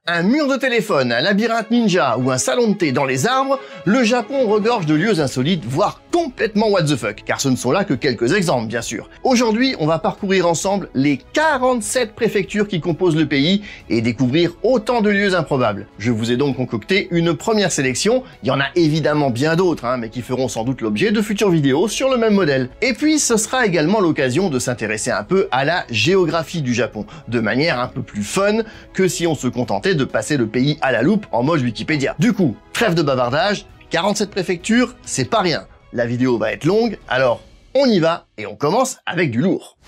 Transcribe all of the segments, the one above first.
Un mur de téléphone, un labyrinthe ninja ou un salon de thé dans les arbres, le Japon regorge de lieux insolites, voire complètement what the fuck, car ce ne sont là que quelques exemples bien sûr. Aujourd'hui, on va parcourir ensemble les 47 préfectures qui composent le pays et découvrir autant de lieux improbables. Je vous ai donc concocté une première sélection, il y en a évidemment bien d'autres, mais qui feront sans doute l'objet de futures vidéos sur le même modèle. Et puis ce sera également l'occasion de s'intéresser un peu à la géographie du Japon, de manière un peu plus fun que si on se contentait de passer le pays à la loupe en mode Wikipédia. Du coup, trêve de bavardage, 47 préfectures, c'est pas rien. La vidéo va être longue, alors on y va et on commence avec du lourd.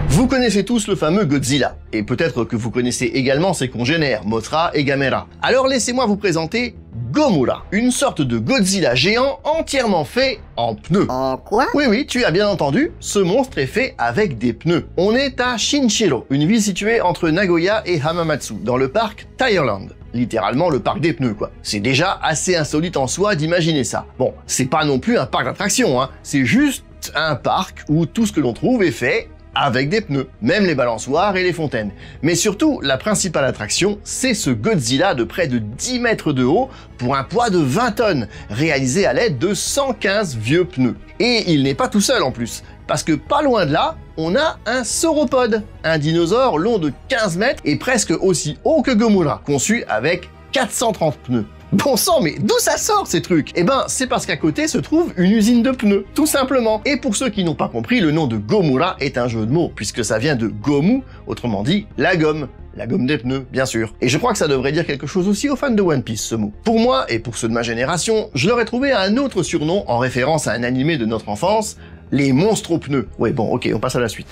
Vous connaissez tous le fameux Godzilla, et peut-être que vous connaissez également ses congénères, Mothra et Gamera. Alors laissez-moi vous présenter Gomura, une sorte de Godzilla géant entièrement fait en pneus. En quoi? Oui, tu as bien entendu, ce monstre est fait avec des pneus. On est à Shinchiro, une ville située entre Nagoya et Hamamatsu, dans le parc Tireland. Littéralement le parc des pneus quoi. C'est déjà assez insolite en soi d'imaginer ça. Bon, c'est pas non plus un parc d'attractions, c'est juste un parc où tout ce que l'on trouve est fait avec des pneus, même les balançoires et les fontaines. Mais surtout, la principale attraction, c'est ce Godzilla de près de 10 mètres de haut pour un poids de 20 tonnes, réalisé à l'aide de 115 vieux pneus. Et il n'est pas tout seul en plus, parce que pas loin de là, on a un sauropode, un dinosaure long de 15 mètres et presque aussi haut que Gomura, conçu avec 430 pneus. Bon sang, mais d'où ça sort ces trucs? Eh ben, c'est parce qu'à côté se trouve une usine de pneus, tout simplement. Et pour ceux qui n'ont pas compris, le nom de Gomura est un jeu de mots, puisque ça vient de gomu, autrement dit, la gomme des pneus, bien sûr. Et je crois que ça devrait dire quelque chose aussi aux fans de One Piece, ce mot. Pour moi, et pour ceux de ma génération, je leur ai trouvé un autre surnom en référence à un animé de notre enfance, les monstres aux pneus. Ouais, bon, ok, on passe à la suite.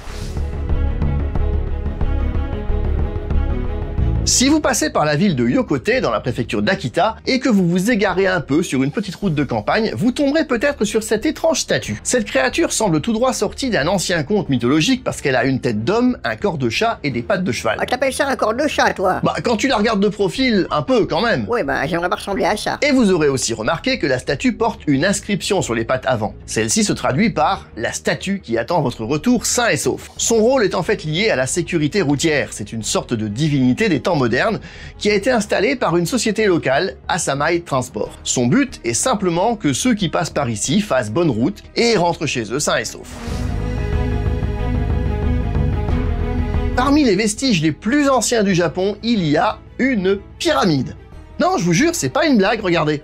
Si vous passez par la ville de Yokote, dans la préfecture d'Akita, et que vous vous égarez un peu sur une petite route de campagne, vous tomberez peut-être sur cette étrange statue. Cette créature semble tout droit sortie d'un ancien conte mythologique parce qu'elle a une tête d'homme, un corps de chat et des pattes de cheval. Ah, t'appelles ça un corps de chat, toi? Bah, quand tu la regardes de profil, un peu quand même. Oui, bah, j'aimerais pas ressembler à ça. Et vous aurez aussi remarqué que la statue porte une inscription sur les pattes avant. Celle-ci se traduit par « la statue qui attend votre retour sain et sauf ». Son rôle est en fait lié à la sécurité routière. C'est une sorte de divinité des temps moderne qui a été installé par une société locale, Asamai Transport. Son but est simplement que ceux qui passent par ici fassent bonne route et rentrent chez eux sains et saufs. Parmi les vestiges les plus anciens du Japon, il y a une pyramide. Non, je vous jure, c'est pas une blague, regardez.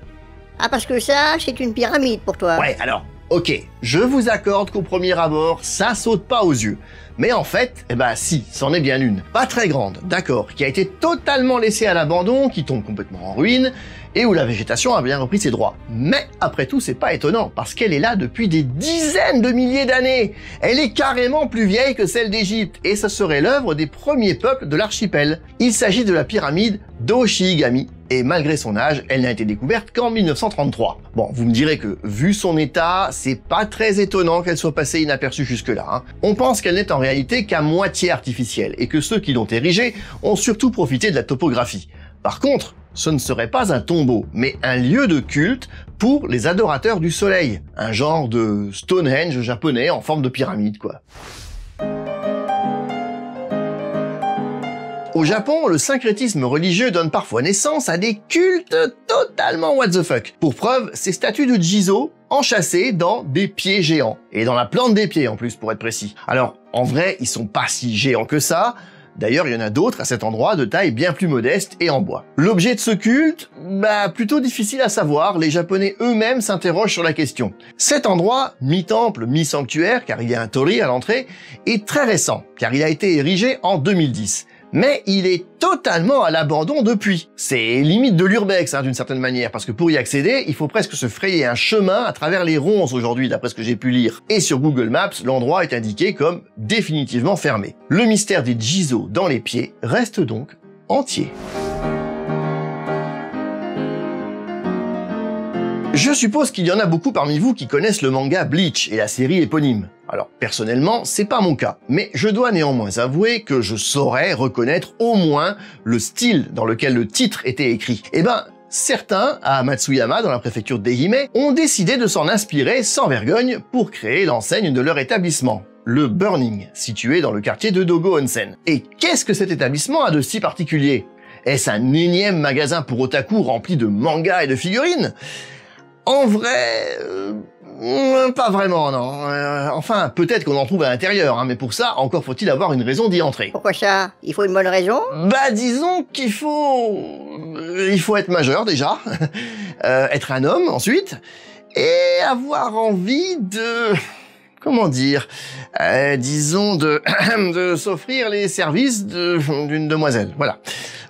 Ah, parce que ça, c'est une pyramide pour toi. Ouais, alors, ok, je vous accorde qu'au premier abord, ça saute pas aux yeux. Mais en fait, eh ben si, c'en est bien une. Pas très grande, d'accord, qui a été totalement laissée à l'abandon, qui tombe complètement en ruine, et où la végétation a bien repris ses droits. Mais après tout, c'est pas étonnant, parce qu'elle est là depuis des dizaines de milliers d'années. Elle est carrément plus vieille que celle d'Égypte, et ce serait l'œuvre des premiers peuples de l'archipel. Il s'agit de la pyramide d'Oshigami, et malgré son âge, elle n'a été découverte qu'en 1933. Bon, vous me direz que, vu son état, c'est pas très étonnant qu'elle soit passée inaperçue jusque-là. On pense qu'elle n'est en réalité qu'à moitié artificielle, et que ceux qui l'ont érigée ont surtout profité de la topographie. Par contre, ce ne serait pas un tombeau, mais un lieu de culte pour les adorateurs du soleil. Un genre de Stonehenge japonais en forme de pyramide, quoi. Au Japon, le syncrétisme religieux donne parfois naissance à des cultes totalement what the fuck. Pour preuve, ces statues de Jizo enchâssées dans des pieds géants. Et dans la plante des pieds en plus, pour être précis. Alors, en vrai, ils sont pas si géants que ça. D'ailleurs, il y en a d'autres à cet endroit de taille bien plus modeste et en bois. L'objet de ce culte, plutôt difficile à savoir, les Japonais eux-mêmes s'interrogent sur la question. Cet endroit, mi-temple, mi-sanctuaire, car il y a un torii à l'entrée, est très récent, car il a été érigé en 2010. Mais il est totalement à l'abandon depuis. C'est limite de l'urbex d'une certaine manière, parce que pour y accéder, il faut presque se frayer un chemin à travers les ronces aujourd'hui, d'après ce que j'ai pu lire. Et sur Google Maps, l'endroit est indiqué comme définitivement fermé. Le mystère des Jizo dans les pieds reste donc entier. Je suppose qu'il y en a beaucoup parmi vous qui connaissent le manga Bleach et la série éponyme. Alors, personnellement, c'est pas mon cas, mais je dois néanmoins avouer que je saurais reconnaître au moins le style dans lequel le titre était écrit. Eh ben, certains, à Matsuyama, dans la préfecture d'Ehime, ont décidé de s'en inspirer sans vergogne pour créer l'enseigne de leur établissement. le Burning, situé dans le quartier de Dogo Onsen. Et qu'est-ce que cet établissement a de si particulier? Est-ce un énième magasin pour otaku rempli de mangas et de figurines? En vrai, pas vraiment, non. Enfin, peut-être qu'on en trouve à l'intérieur, hein, mais pour ça, encore faut-il avoir une raison d'y entrer. Pourquoi ça? Il faut une bonne raison? Bah, disons qu'il faut... Il faut être majeur, déjà. Être un homme, ensuite. Et avoir envie de... Comment dire, disons de s'offrir les services d'une demoiselle, voilà.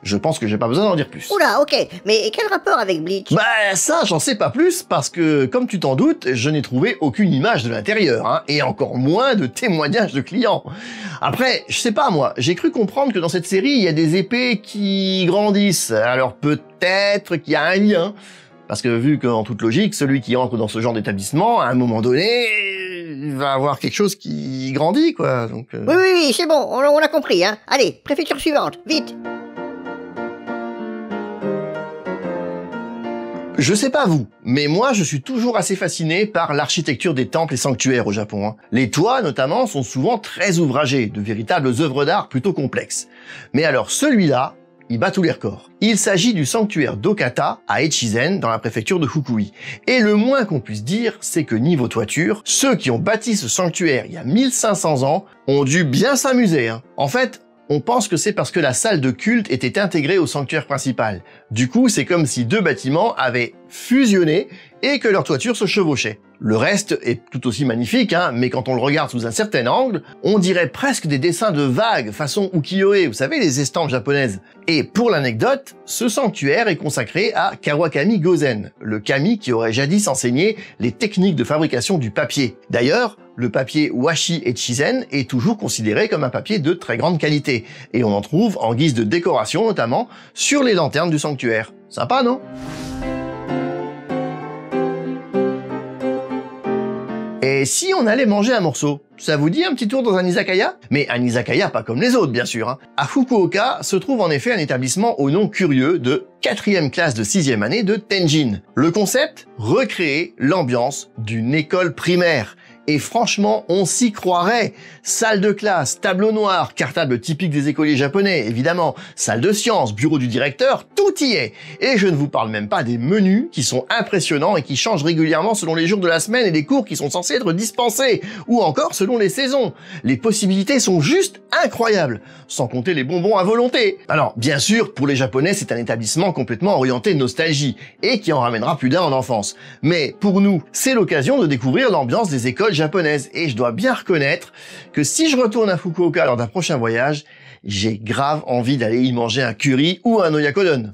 Je pense que j'ai pas besoin d'en dire plus. Oula, ok, mais quel rapport avec Bleach? Bah ça, j'en sais pas plus parce que, comme tu t'en doutes, je n'ai trouvé aucune image de l'intérieur, hein, et encore moins de témoignages de clients. Après, je sais pas moi, j'ai cru comprendre que dans cette série, il y a des épées qui grandissent, alors peut-être qu'il y a un lien. Parce que vu qu'en toute logique, celui qui entre dans ce genre d'établissement, à un moment donné, il va avoir quelque chose qui grandit, quoi. Donc, Oui, c'est bon, on l'a compris, hein. Allez, préfecture suivante, vite. Je sais pas vous, mais moi je suis toujours assez fasciné par l'architecture des temples et sanctuaires au Japon. Hein. Les toits notamment sont souvent très ouvragés, de véritables œuvres d'art plutôt complexes. Mais alors celui-là, il bat tous les records. Il s'agit du sanctuaire d'Okata à Echizen dans la préfecture de Fukui. Et le moins qu'on puisse dire, c'est que niveau toiture, ceux qui ont bâti ce sanctuaire il y a 1500 ans ont dû bien s'amuser. Hein. En fait, on pense que c'est parce que la salle de culte était intégrée au sanctuaire principal. Du coup, c'est comme si deux bâtiments avaient fusionné et que leur toiture se chevauchait. Le reste est tout aussi magnifique, hein, mais quand on le regarde sous un certain angle, on dirait presque des dessins de vagues façon ukiyo-e, vous savez, les estampes japonaises. Et pour l'anecdote, ce sanctuaire est consacré à Kawakami Gozen, le kami qui aurait jadis enseigné les techniques de fabrication du papier. D'ailleurs, le papier washi echizen est toujours considéré comme un papier de très grande qualité, et on en trouve en guise de décoration notamment sur les lanternes du sanctuaire. Sympa, non ? Et si on allait manger un morceau, ça vous dit un petit tour dans un izakaya? Mais un izakaya pas comme les autres, bien sûr. Hein. À Fukuoka se trouve en effet un établissement au nom curieux de 4e classe de 6e année de Tenjin. Le concept? Recréer l'ambiance d'une école primaire. Et franchement, on s'y croirait. Salle de classe, tableau noir, cartable typique des écoliers japonais, évidemment, salle de sciences, bureau du directeur, tout y est. Et je ne vous parle même pas des menus qui sont impressionnants et qui changent régulièrement selon les jours de la semaine et les cours qui sont censés être dispensés, ou encore selon les saisons. Les possibilités sont juste incroyables, sans compter les bonbons à volonté. Alors, bien sûr, pour les Japonais, c'est un établissement complètement orienté nostalgie, et qui en ramènera plus d'un en enfance. Mais pour nous, c'est l'occasion de découvrir l'ambiance des écoles japonaise. Et je dois bien reconnaître que si je retourne à Fukuoka lors d'un prochain voyage, j'ai grave envie d'aller y manger un curry ou un oyakodon.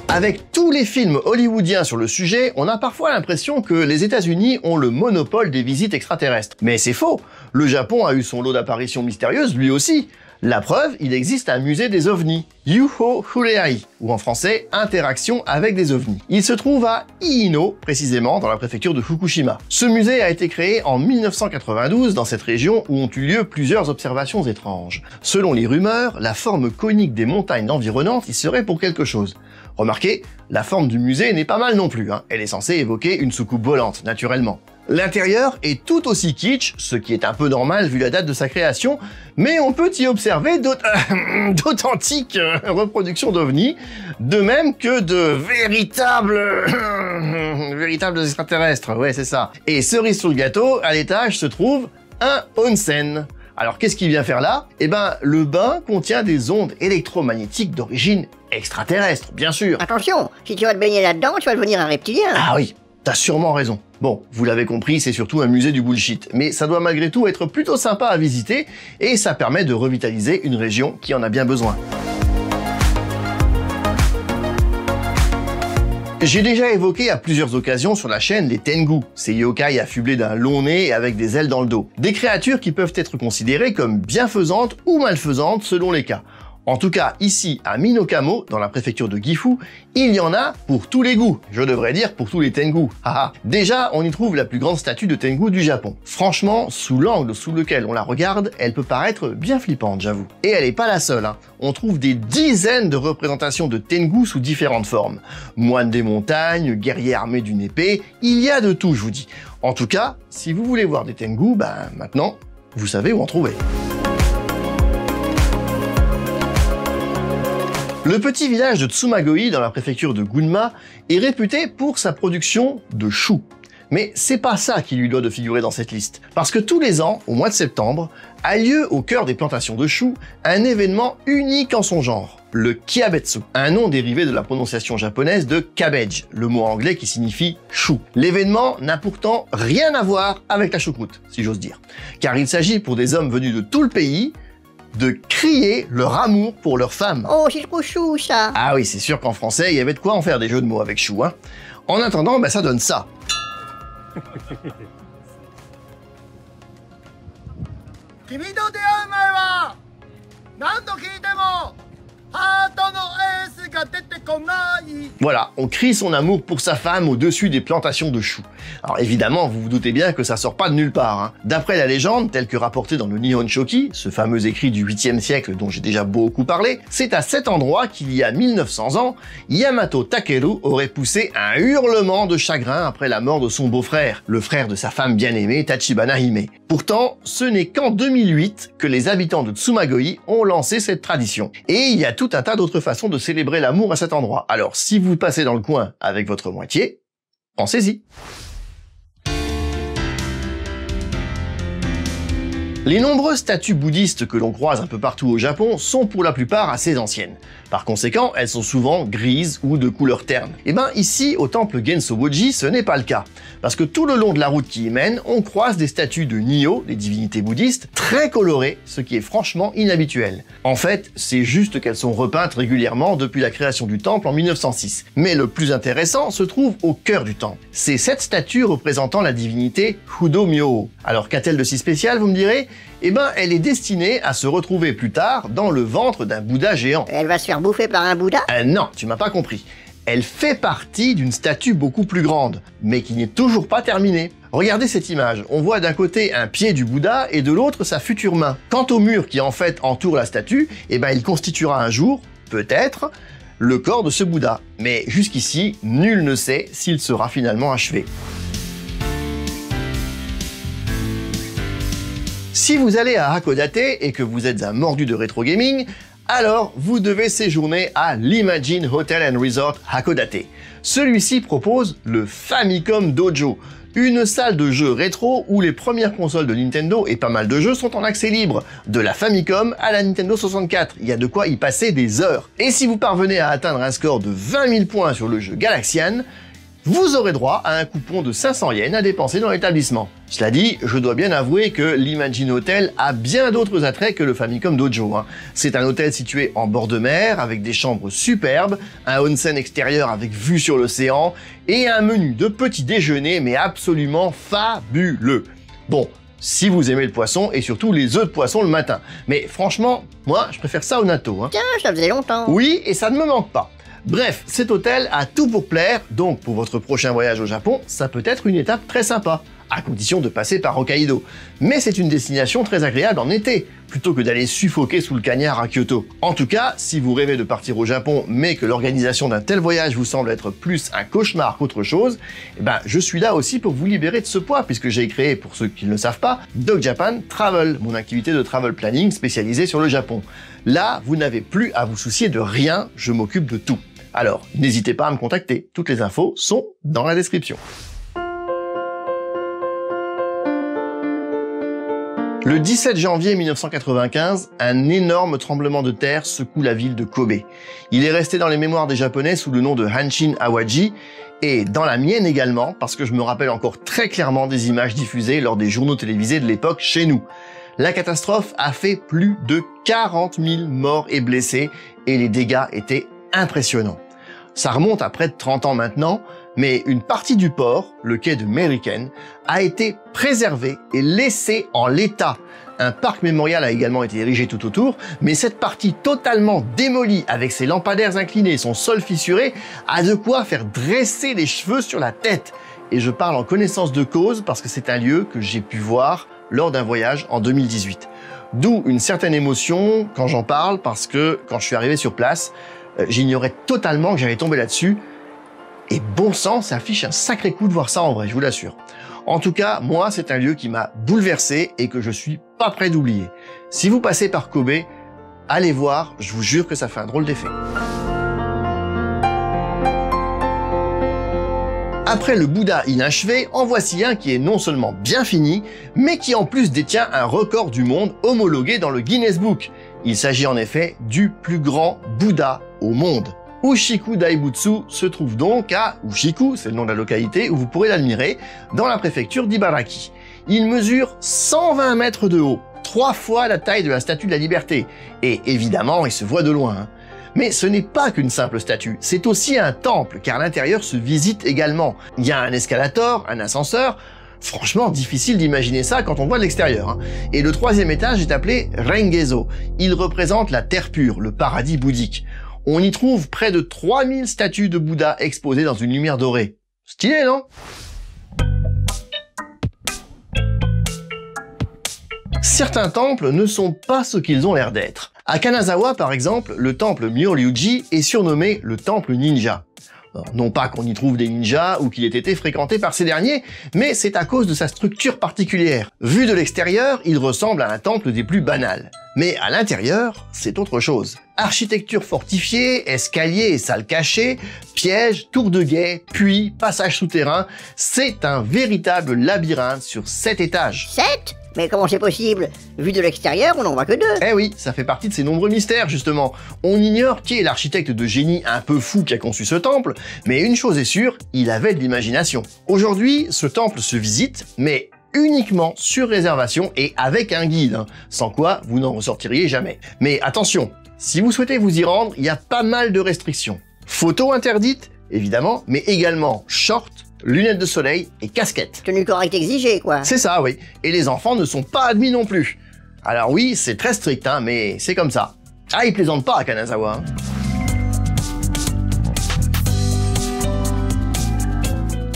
Avec tous les films hollywoodiens sur le sujet, on a parfois l'impression que les États-Unis ont le monopole des visites extraterrestres. Mais c'est faux. Le Japon a eu son lot d'apparitions mystérieuses, lui aussi. La preuve, il existe un musée des ovnis, Yuho Hureai, ou en français, Interaction avec des ovnis. Il se trouve à Iino, précisément dans la préfecture de Fukushima. Ce musée a été créé en 1992 dans cette région où ont eu lieu plusieurs observations étranges. Selon les rumeurs, la forme conique des montagnes environnantes y serait pour quelque chose. Remarquez, la forme du musée n'est pas mal non plus, hein. Elle est censée évoquer une soucoupe volante, naturellement. L'intérieur est tout aussi kitsch, ce qui est un peu normal vu la date de sa création, mais on peut y observer d'authentiques reproductions d'ovnis, de même que de véritables extraterrestres, ouais c'est ça. Et cerise sur le gâteau, à l'étage se trouve un onsen. Alors qu'est-ce qu'il vient faire là? Eh ben, le bain contient des ondes électromagnétiques d'origine extraterrestre, bien sûr. Attention, si tu vas te baigner là-dedans, tu vas devenir un reptilien. Ah oui, t'as sûrement raison. Bon, vous l'avez compris, c'est surtout un musée du bullshit, mais ça doit malgré tout être plutôt sympa à visiter, et ça permet de revitaliser une région qui en a bien besoin. J'ai déjà évoqué à plusieurs occasions sur la chaîne les Tengu, ces yokai affublés d'un long nez et avec des ailes dans le dos. Des créatures qui peuvent être considérées comme bienfaisantes ou malfaisantes selon les cas. En tout cas, ici, à Minokamo, dans la préfecture de Gifu, il y en a pour tous les goûts. Je devrais dire pour tous les tengu. Haha. Déjà, on y trouve la plus grande statue de tengu du Japon. Franchement, sous l'angle sous lequel on la regarde, elle peut paraître bien flippante, j'avoue. Et elle n'est pas la seule, hein. On trouve des dizaines de représentations de tengu sous différentes formes. Moines des montagnes, guerriers armés d'une épée, il y a de tout, je vous dis. En tout cas, si vous voulez voir des tengu, ben maintenant, vous savez où en trouver. Le petit village de Tsumagoi, dans la préfecture de Gunma, est réputé pour sa production de choux. Mais c'est pas ça qui lui doit de figurer dans cette liste. Parce que tous les ans, au mois de septembre, a lieu au cœur des plantations de choux un événement unique en son genre, le Kiabetsu, un nom dérivé de la prononciation japonaise de cabbage, le mot anglais qui signifie chou. L'événement n'a pourtant rien à voir avec la choucroute, si j'ose dire. Car il s'agit pour des hommes venus de tout le pays de crier leur amour pour leurs femmes. Oh, c'est trop chou, ça. Ah oui, c'est sûr qu'en français, il y avait de quoi en faire des jeux de mots avec chou, hein. En attendant, ben ça donne ça. Voilà, on crie son amour pour sa femme au-dessus des plantations de choux. Alors évidemment, vous vous doutez bien que ça sort pas de nulle part, hein. D'après la légende, telle que rapportée dans le Nihon Shoki, ce fameux écrit du 8e siècle dont j'ai déjà beaucoup parlé, c'est à cet endroit qu'il y a 1900 ans, Yamato Takeru aurait poussé un hurlement de chagrin après la mort de son beau-frère, le frère de sa femme bien-aimée Tachibana Hime. Pourtant, ce n'est qu'en 2008 que les habitants de Tsumagoi ont lancé cette tradition. Et il y a tout un tas d'autres façons de célébrer l'amour à cet endroit. Alors, si vous passez dans le coin avec votre moitié, pensez-y. Les nombreuses statues bouddhistes que l'on croise un peu partout au Japon sont pour la plupart assez anciennes. Par conséquent, elles sont souvent grises ou de couleur terne. Et ben ici, au temple Gensoboji, ce n'est pas le cas. Parce que tout le long de la route qui y mène, on croise des statues de Nyo, les divinités bouddhistes, très colorées, ce qui est franchement inhabituel. En fait, c'est juste qu'elles sont repeintes régulièrement depuis la création du temple en 1906. Mais le plus intéressant se trouve au cœur du temple. C'est cette statue représentant la divinité Hudo-myo. Alors qu'a-t-elle de si spécial, vous me direz ? Eh ben, elle est destinée à se retrouver plus tard dans le ventre d'un Bouddha géant. Elle va se faire bouffer par un Bouddha? Non, tu m'as pas compris. Elle fait partie d'une statue beaucoup plus grande, mais qui n'est toujours pas terminée. Regardez cette image, on voit d'un côté un pied du Bouddha et de l'autre sa future main. Quant au mur qui en fait entoure la statue, eh ben il constituera un jour, peut-être, le corps de ce Bouddha. Mais jusqu'ici, nul ne sait s'il sera finalement achevé. Si vous allez à Hakodate et que vous êtes un mordu de rétro gaming, alors vous devez séjourner à l'Imagine Hotel & Resort Hakodate. Celui-ci propose le Famicom Dojo, une salle de jeux rétro où les premières consoles de Nintendo et pas mal de jeux sont en accès libre, de la Famicom à la Nintendo 64, il y a de quoi y passer des heures. Et si vous parvenez à atteindre un score de 20 000 points sur le jeu Galaxian, vous aurez droit à un coupon de 500 yens à dépenser dans l'établissement. Cela dit, je dois bien avouer que l'Imagine Hotel a bien d'autres attraits que le Famicom Dojo, hein. C'est un hôtel situé en bord de mer, avec des chambres superbes, un onsen extérieur avec vue sur l'océan, et un menu de petit déjeuner mais absolument fabuleux. Bon, si vous aimez le poisson, et surtout les œufs de poisson le matin. Mais franchement, moi, je préfère ça au natto, hein. Tiens, ça faisait longtemps. Oui, et ça ne me manque pas. Bref, cet hôtel a tout pour plaire, donc pour votre prochain voyage au Japon, ça peut être une étape très sympa, à condition de passer par Hokkaido. Mais c'est une destination très agréable en été, plutôt que d'aller suffoquer sous le cagnard à Kyoto. En tout cas, si vous rêvez de partir au Japon, mais que l'organisation d'un tel voyage vous semble être plus un cauchemar qu'autre chose, eh ben, je suis là aussi pour vous libérer de ce poids, puisque j'ai créé, pour ceux qui ne le savent pas, Dog Japan Travel, mon activité de travel planning spécialisée sur le Japon. Là, vous n'avez plus à vous soucier de rien, je m'occupe de tout. Alors, n'hésitez pas à me contacter, toutes les infos sont dans la description. Le 17 janvier 1995, un énorme tremblement de terre secoue la ville de Kobe. Il est resté dans les mémoires des Japonais sous le nom de Hanshin Awaji, et dans la mienne également, parce que je me rappelle encore très clairement des images diffusées lors des journaux télévisés de l'époque chez nous. La catastrophe a fait plus de 40 000 morts et blessés, et les dégâts étaient impressionnants. Ça remonte à près de 30 ans maintenant, Mais une partie du port, le quai de Meriken, a été préservée et laissée en l'état. Un parc mémorial a également été érigé tout autour, mais cette partie totalement démolie avec ses lampadaires inclinés et son sol fissuré a de quoi faire dresser les cheveux sur la tête. Et je parle en connaissance de cause parce que c'est un lieu que j'ai pu voir lors d'un voyage en 2018. D'où une certaine émotion quand j'en parle, parce que quand je suis arrivé sur place, j'ignorais totalement que j'allais tomber là-dessus. Et bon sang, ça affiche un sacré coup de voir ça en vrai, je vous l'assure. En tout cas, moi, c'est un lieu qui m'a bouleversé et que je suis pas prêt d'oublier. Si vous passez par Kobe, allez voir, je vous jure que ça fait un drôle d'effet. Après le Bouddha inachevé, en voici un qui est non seulement bien fini, mais qui en plus détient un record du monde homologué dans le Guinness Book. Il s'agit en effet du plus grand Bouddha au monde. Ushiku Daibutsu se trouve donc à Ushiku, c'est le nom de la localité où vous pourrez l'admirer, dans la préfecture d'Ibaraki. Il mesure 120 mètres de haut, 3 fois la taille de la Statue de la Liberté. Et évidemment, il se voit de loin, hein. Mais ce n'est pas qu'une simple statue, c'est aussi un temple, car l'intérieur se visite également. Il y a un escalator, un ascenseur. Franchement, difficile d'imaginer ça quand on voit de l'extérieur, hein. Et le 3e étage est appelé Rengezo. Il représente la terre pure, le paradis bouddhique. On y trouve près de 3000 statues de Bouddha exposées dans une lumière dorée. Stylé, non? Certains temples ne sont pas ce qu'ils ont l'air d'être. À Kanazawa, par exemple, le temple Myoryuji est surnommé le temple ninja. Alors, non pas qu'on y trouve des ninjas ou qu'il ait été fréquenté par ces derniers, mais c'est à cause de sa structure particulière. Vu de l'extérieur, il ressemble à un temple des plus banals. Mais à l'intérieur, c'est autre chose. Architecture fortifiée, escaliers et salles cachées, pièges, tours de guet, puits, passages souterrains, c'est un véritable labyrinthe sur 7 étages. 7? Mais comment c'est possible? Vu de l'extérieur, on n'en voit que 2. Eh oui, ça fait partie de ces nombreux mystères, justement. On ignore qui est l'architecte de génie un peu fou qui a conçu ce temple, mais une chose est sûre, il avait de l'imagination. Aujourd'hui, ce temple se visite, mais uniquement sur réservation et avec un guide, hein, sans quoi vous n'en ressortiriez jamais. Mais attention, si vous souhaitez vous y rendre, il y a pas mal de restrictions. Photos interdites, évidemment, mais également shorts, lunettes de soleil et casquettes. Tenue correcte exigée, quoi. C'est ça, oui. Et les enfants ne sont pas admis non plus. Alors oui, c'est très strict, hein, mais c'est comme ça. Ah, ils plaisantent pas à Kanazawa, hein.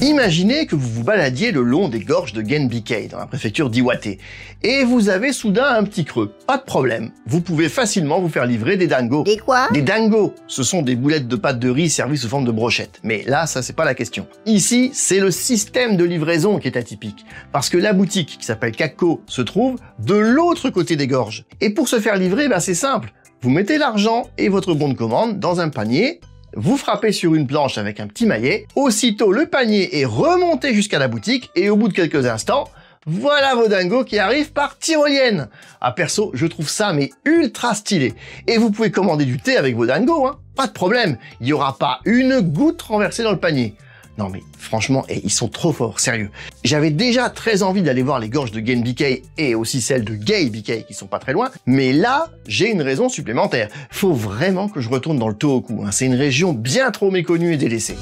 Imaginez que vous vous baladiez le long des gorges de Genbikei, dans la préfecture d'Iwate, et vous avez soudain un petit creux. Pas de problème, vous pouvez facilement vous faire livrer des dango. Des quoi? Des dango, ce sont des boulettes de pâte de riz servies sous forme de brochette. Mais là, ça c'est pas la question. Ici, c'est le système de livraison qui est atypique, parce que la boutique, qui s'appelle Kakko, se trouve de l'autre côté des gorges. Et pour se faire livrer, c'est simple. Vous mettez l'argent et votre bon de commande dans un panier, vous frappez sur une planche avec un petit maillet, aussitôt le panier est remonté jusqu'à la boutique et au bout de quelques instants, voilà vos dingos qui arrivent par tyrolienne. Ah perso, je trouve ça mais ultra stylé. Et vous pouvez commander du thé avec vos dingos, hein, pas de problème, il n'y aura pas une goutte renversée dans le panier. Non mais franchement, ils sont trop forts, sérieux. J'avais déjà très envie d'aller voir les gorges de Genbikei et aussi celles de Geibikei qui sont pas très loin, mais là, j'ai une raison supplémentaire. Faut vraiment que je retourne dans le Tohoku, hein. C'est une région bien trop méconnue et délaissée.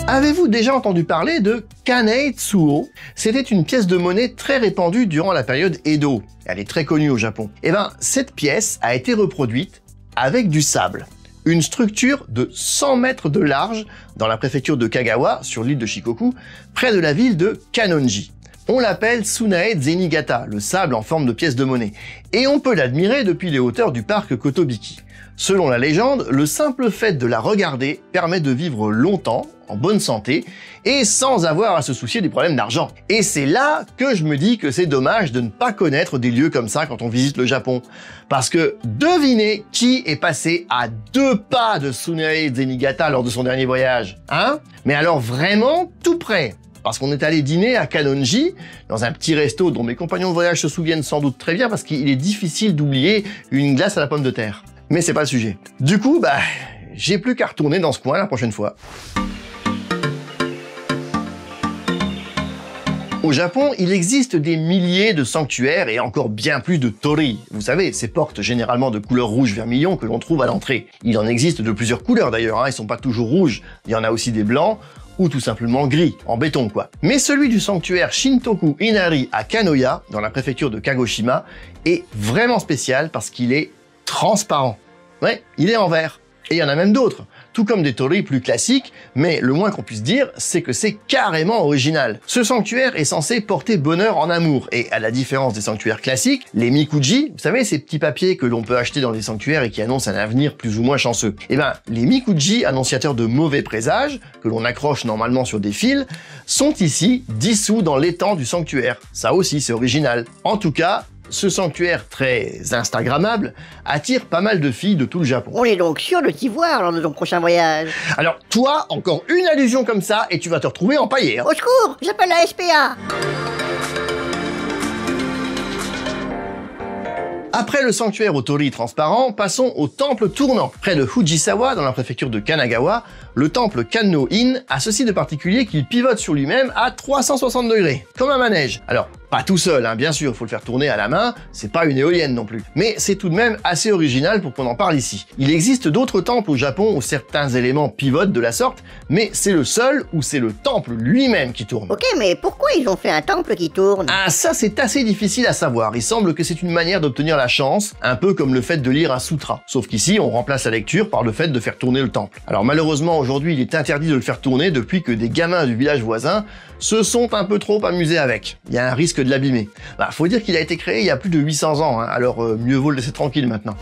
Avez-vous déjà entendu parler de Kanei Tsuo? C'était une pièce de monnaie très répandue durant la période Edo. Elle est très connue au Japon. Eh ben, cette pièce a été reproduite avec du sable. Une structure de 100 mètres de large dans la préfecture de Kagawa, sur l'île de Shikoku, près de la ville de Kannonji. On l'appelle Tsunae Zenigata, le sable en forme de pièce de monnaie, et on peut l'admirer depuis les hauteurs du parc Kotobiki. Selon la légende, le simple fait de la regarder permet de vivre longtemps, en bonne santé, et sans avoir à se soucier des problèmes d'argent. Et c'est là que je me dis que c'est dommage de ne pas connaître des lieux comme ça quand on visite le Japon. Parce que devinez qui est passé à 2 pas de Tsunae Zenigata lors de son dernier voyage, hein? Mais alors vraiment tout près. Parce qu'on est allé dîner à Kannonji, dans un petit resto dont mes compagnons de voyage se souviennent sans doute très bien parce qu'il est difficile d'oublier une glace à la pomme de terre. Mais c'est pas le sujet. Du coup, j'ai plus qu'à retourner dans ce coin la prochaine fois. Au Japon, il existe des milliers de sanctuaires et encore bien plus de torii. Vous savez, ces portes généralement de couleur rouge vermillon que l'on trouve à l'entrée. Il en existe de plusieurs couleurs d'ailleurs, ils sont pas toujours rouges. Il y en a aussi des blancs, ou tout simplement gris, en béton quoi. Mais celui du sanctuaire Shintoku Inari à Kanoya, dans la préfecture de Kagoshima, est vraiment spécial parce qu'il est transparent. Ouais, il est en verre. Et il y en a même d'autres, tout comme des torii plus classiques, mais le moins qu'on puisse dire, c'est que c'est carrément original. Ce sanctuaire est censé porter bonheur en amour, et à la différence des sanctuaires classiques, les mikuji, vous savez ces petits papiers que l'on peut acheter dans les sanctuaires et qui annoncent un avenir plus ou moins chanceux, eh ben les mikuji, annonciateurs de mauvais présages, que l'on accroche normalement sur des fils, sont ici dissous dans l'étang du sanctuaire. Ça aussi c'est original. En tout cas, ce sanctuaire très instagrammable attire pas mal de filles de tout le Japon. On est donc sûr de t'y voir lors de ton prochain voyage. Alors toi, encore une allusion comme ça et tu vas te retrouver empaillé. Au secours, j'appelle la SPA. Après le sanctuaire au torii transparent, passons au temple tournant. Près de Fujisawa, dans la préfecture de Kanagawa, le temple Kanno-in a ceci de particulier qu'il pivote sur lui-même à 360 degrés, comme un manège. Alors, pas tout seul, bien sûr, il faut le faire tourner à la main, c'est pas une éolienne non plus. Mais c'est tout de même assez original pour qu'on en parle ici. Il existe d'autres temples au Japon où certains éléments pivotent de la sorte, mais c'est le seul où c'est le temple lui-même qui tourne. Ok, mais pourquoi ils ont fait un temple qui tourne? Ah, ça c'est assez difficile à savoir. Il semble que c'est une manière d'obtenir la chance, un peu comme le fait de lire un sutra. Sauf qu'ici, on remplace la lecture par le fait de faire tourner le temple. Alors malheureusement, aujourd'hui, il est interdit de le faire tourner depuis que des gamins du village voisin se sont un peu trop amusés avec. Il y a un risque de l'abîmer. Faut dire qu'il a été créé il y a plus de 800 ans, alors mieux vaut le laisser tranquille maintenant.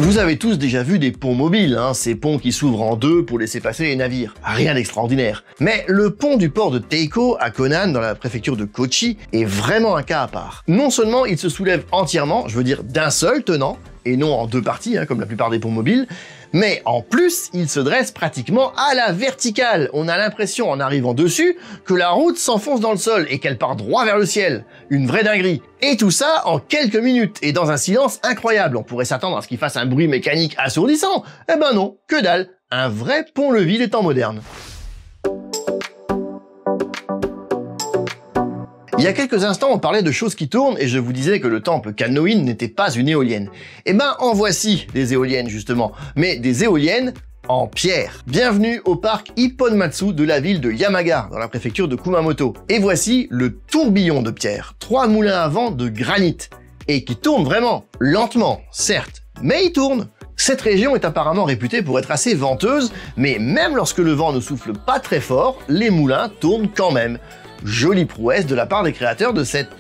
Vous avez tous déjà vu des ponts mobiles, ces ponts qui s'ouvrent en deux pour laisser passer les navires. Rien d'extraordinaire. Mais le pont du port de Teiko, à Konan, dans la préfecture de Kochi, est vraiment un cas à part. Non seulement il se soulève entièrement, je veux dire d'un seul tenant, et non en deux parties, comme la plupart des ponts mobiles, mais en plus, il se dresse pratiquement à la verticale. On a l'impression, en arrivant dessus, que la route s'enfonce dans le sol et qu'elle part droit vers le ciel. Une vraie dinguerie. Et tout ça en quelques minutes, et dans un silence incroyable. On pourrait s'attendre à ce qu'il fasse un bruit mécanique assourdissant. Eh ben non, que dalle. Un vrai pont-levis des temps modernes. Il y a quelques instants, on parlait de choses qui tournent et je vous disais que le temple Kanno-in n'était pas une éolienne. Eh ben, en voici des éoliennes justement, mais des éoliennes en pierre. Bienvenue au parc Ipponmatsu de la ville de Yamaga, dans la préfecture de Kumamoto. Et voici le tourbillon de pierre, 3 moulins à vent de granit, et qui tournent vraiment, lentement, certes, mais ils tournent. Cette région est apparemment réputée pour être assez venteuse, mais même lorsque le vent ne souffle pas très fort, les moulins tournent quand même. Jolie prouesse de la part des créateurs de cette...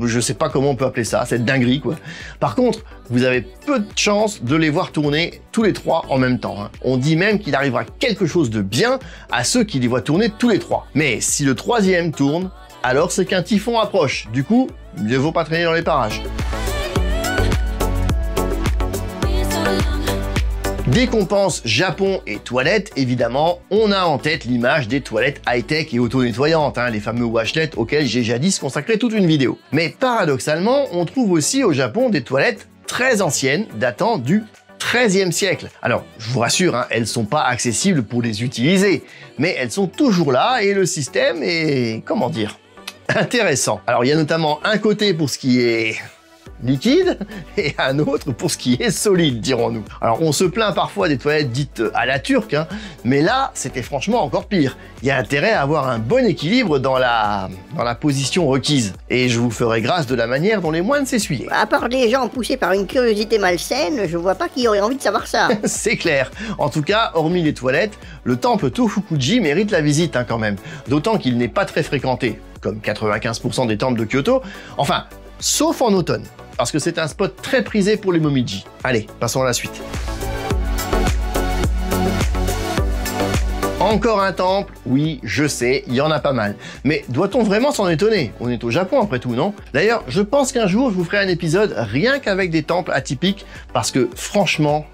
je sais pas comment on peut appeler ça, cette dinguerie quoi. Par contre, vous avez peu de chance de les voir tourner tous les trois en même temps. On dit même qu'il arrivera quelque chose de bien à ceux qui les voient tourner tous les trois. Mais si le troisième tourne, alors c'est qu'un typhon approche. Du coup, mieux vaut pas traîner dans les parages. Dès qu'on pense Japon et toilettes, évidemment, on a en tête l'image des toilettes high-tech et auto-nettoyantes, les fameux washlets auxquels j'ai jadis consacré toute une vidéo. Mais paradoxalement, on trouve aussi au Japon des toilettes très anciennes, datant du XIIIe siècle. Alors, je vous rassure, elles sont pas accessibles pour les utiliser, mais elles sont toujours là et le système est, comment dire, intéressant. Alors, il y a notamment un côté pour ce qui est liquide et un autre pour ce qui est solide, dirons-nous. Alors on se plaint parfois des toilettes dites à la turque, mais là c'était franchement encore pire. Il y a intérêt à avoir un bon équilibre dans la position requise. Et je vous ferai grâce de la manière dont les moines s'essuyaient. À part des gens poussés par une curiosité malsaine, je vois pas qui aurait envie de savoir ça. C'est clair. En tout cas, hormis les toilettes, le temple Tofukuji mérite la visite quand même. D'autant qu'il n'est pas très fréquenté, comme 95% des temples de Kyoto. Enfin, sauf en automne, parce que c'est un spot très prisé pour les momiji. Allez, passons à la suite. Encore un temple, oui, je sais, il y en a pas mal. Mais doit-on vraiment s'en étonner? On est au Japon après tout, non? D'ailleurs, je pense qu'un jour, je vous ferai un épisode rien qu'avec des temples atypiques, parce que franchement,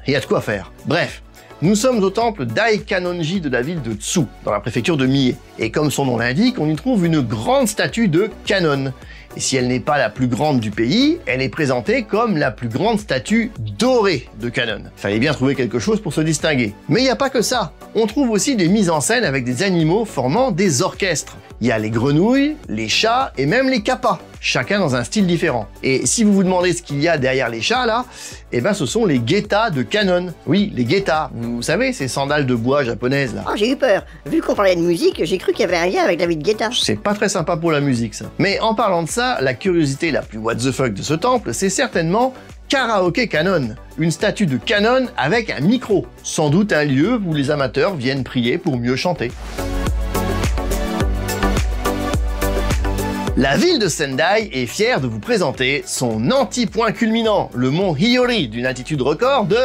il y a de quoi faire. Bref. Nous sommes au temple Daikanonji de la ville de Tsu, dans la préfecture de Mie. Et comme son nom l'indique, on y trouve une grande statue de Kanon. Et si elle n'est pas la plus grande du pays, elle est présentée comme la plus grande statue dorée de Kanon. Fallait bien trouver quelque chose pour se distinguer. Mais il n'y a pas que ça. On trouve aussi des mises en scène avec des animaux formant des orchestres. Il y a les grenouilles, les chats et même les kappas, chacun dans un style différent. Et si vous vous demandez ce qu'il y a derrière les chats là, eh ben ce sont les getas de Kanon. Oui, les getas, vous savez, ces sandales de bois japonaises là. Oh, j'ai eu peur. Vu qu'on parlait de musique, j'ai cru qu'il y avait un lien avec David Guetta. C'est pas très sympa pour la musique ça. Mais en parlant de ça, la curiosité la plus what the fuck de ce temple, c'est certainement Karaoke Kanon, une statue de Kanon avec un micro. Sans doute un lieu où les amateurs viennent prier pour mieux chanter. La ville de Sendai est fière de vous présenter son anti-point culminant, le mont Hiyori, d'une altitude record de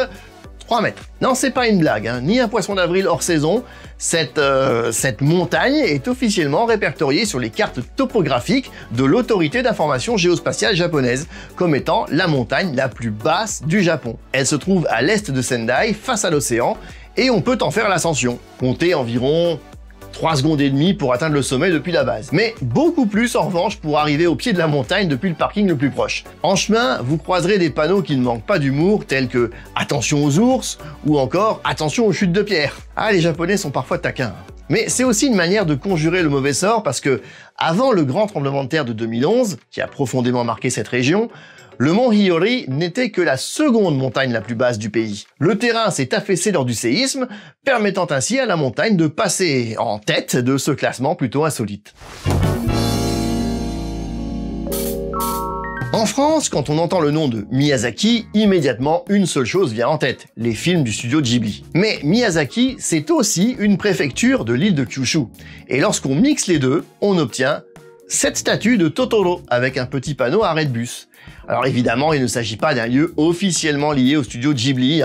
3 mètres. Non, c'est pas une blague, hein, ni un poisson d'avril hors saison. Cette montagne est officiellement répertoriée sur les cartes topographiques de l'autorité d'information géospatiale japonaise comme étant la montagne la plus basse du Japon. Elle se trouve à l'est de Sendai, face à l'océan, et on peut en faire l'ascension. Comptez environ 3 secondes et demie pour atteindre le sommet depuis la base. Mais beaucoup plus en revanche pour arriver au pied de la montagne depuis le parking le plus proche. En chemin, vous croiserez des panneaux qui ne manquent pas d'humour tels que « Attention aux ours » ou encore « Attention aux chutes de pierre ». Ah, les Japonais sont parfois taquins. Mais c'est aussi une manière de conjurer le mauvais sort parce que, avant le grand tremblement de terre de 2011, qui a profondément marqué cette région, le mont Hiyori n'était que la seconde montagne la plus basse du pays. Le terrain s'est affaissé lors du séisme, permettant ainsi à la montagne de passer en tête de ce classement plutôt insolite. En France, quand on entend le nom de Miyazaki, immédiatement une seule chose vient en tête, les films du studio Ghibli. Mais Miyazaki, c'est aussi une préfecture de l'île de Kyushu. Et lorsqu'on mixe les deux, on obtient cette statue de Totoro avec un petit panneau arrêt de bus. Alors évidemment, il ne s'agit pas d'un lieu officiellement lié au studio Ghibli,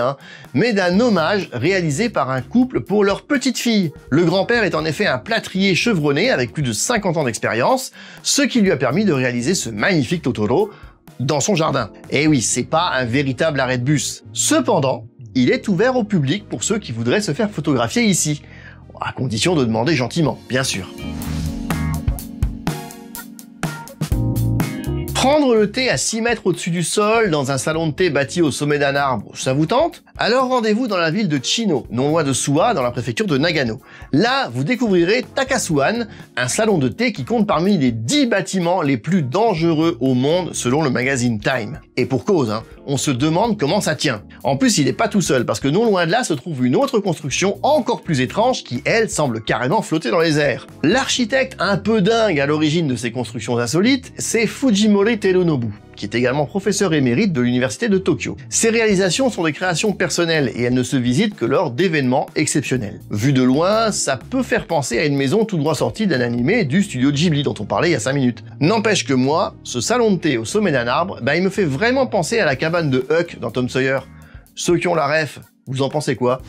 mais d'un hommage réalisé par un couple pour leur petite fille. Le grand-père est en effet un plâtrier chevronné avec plus de 50 ans d'expérience, ce qui lui a permis de réaliser ce magnifique Totoro dans son jardin. Et oui, c'est pas un véritable arrêt de bus. Cependant, il est ouvert au public pour ceux qui voudraient se faire photographier ici, à condition de demander gentiment, bien sûr. Prendre le thé à 6 mètres au-dessus du sol, dans un salon de thé bâti au sommet d'un arbre, ça vous tente? Alors rendez-vous dans la ville de Chino, non loin de Suwa, dans la préfecture de Nagano. Là, vous découvrirez Takasuan, un salon de thé qui compte parmi les 10 bâtiments les plus dangereux au monde, selon le magazine Time. Et pour cause, on se demande comment ça tient. En plus, il n'est pas tout seul, parce que non loin de là se trouve une autre construction encore plus étrange qui, elle, semble carrément flotter dans les airs. L'architecte un peu dingue à l'origine de ces constructions insolites, c'est Fujimori Terunobu, qui est également professeur émérite de l'université de Tokyo. Ses réalisations sont des créations personnelles et elles ne se visitent que lors d'événements exceptionnels. Vu de loin, ça peut faire penser à une maison tout droit sortie d'un animé du studio Ghibli dont on parlait il y a 5 minutes. N'empêche que moi, ce salon de thé au sommet d'un arbre, il me fait vraiment penser à la cabane de Huck dans Tom Sawyer. Ceux qui ont la ref, vous en pensez quoi?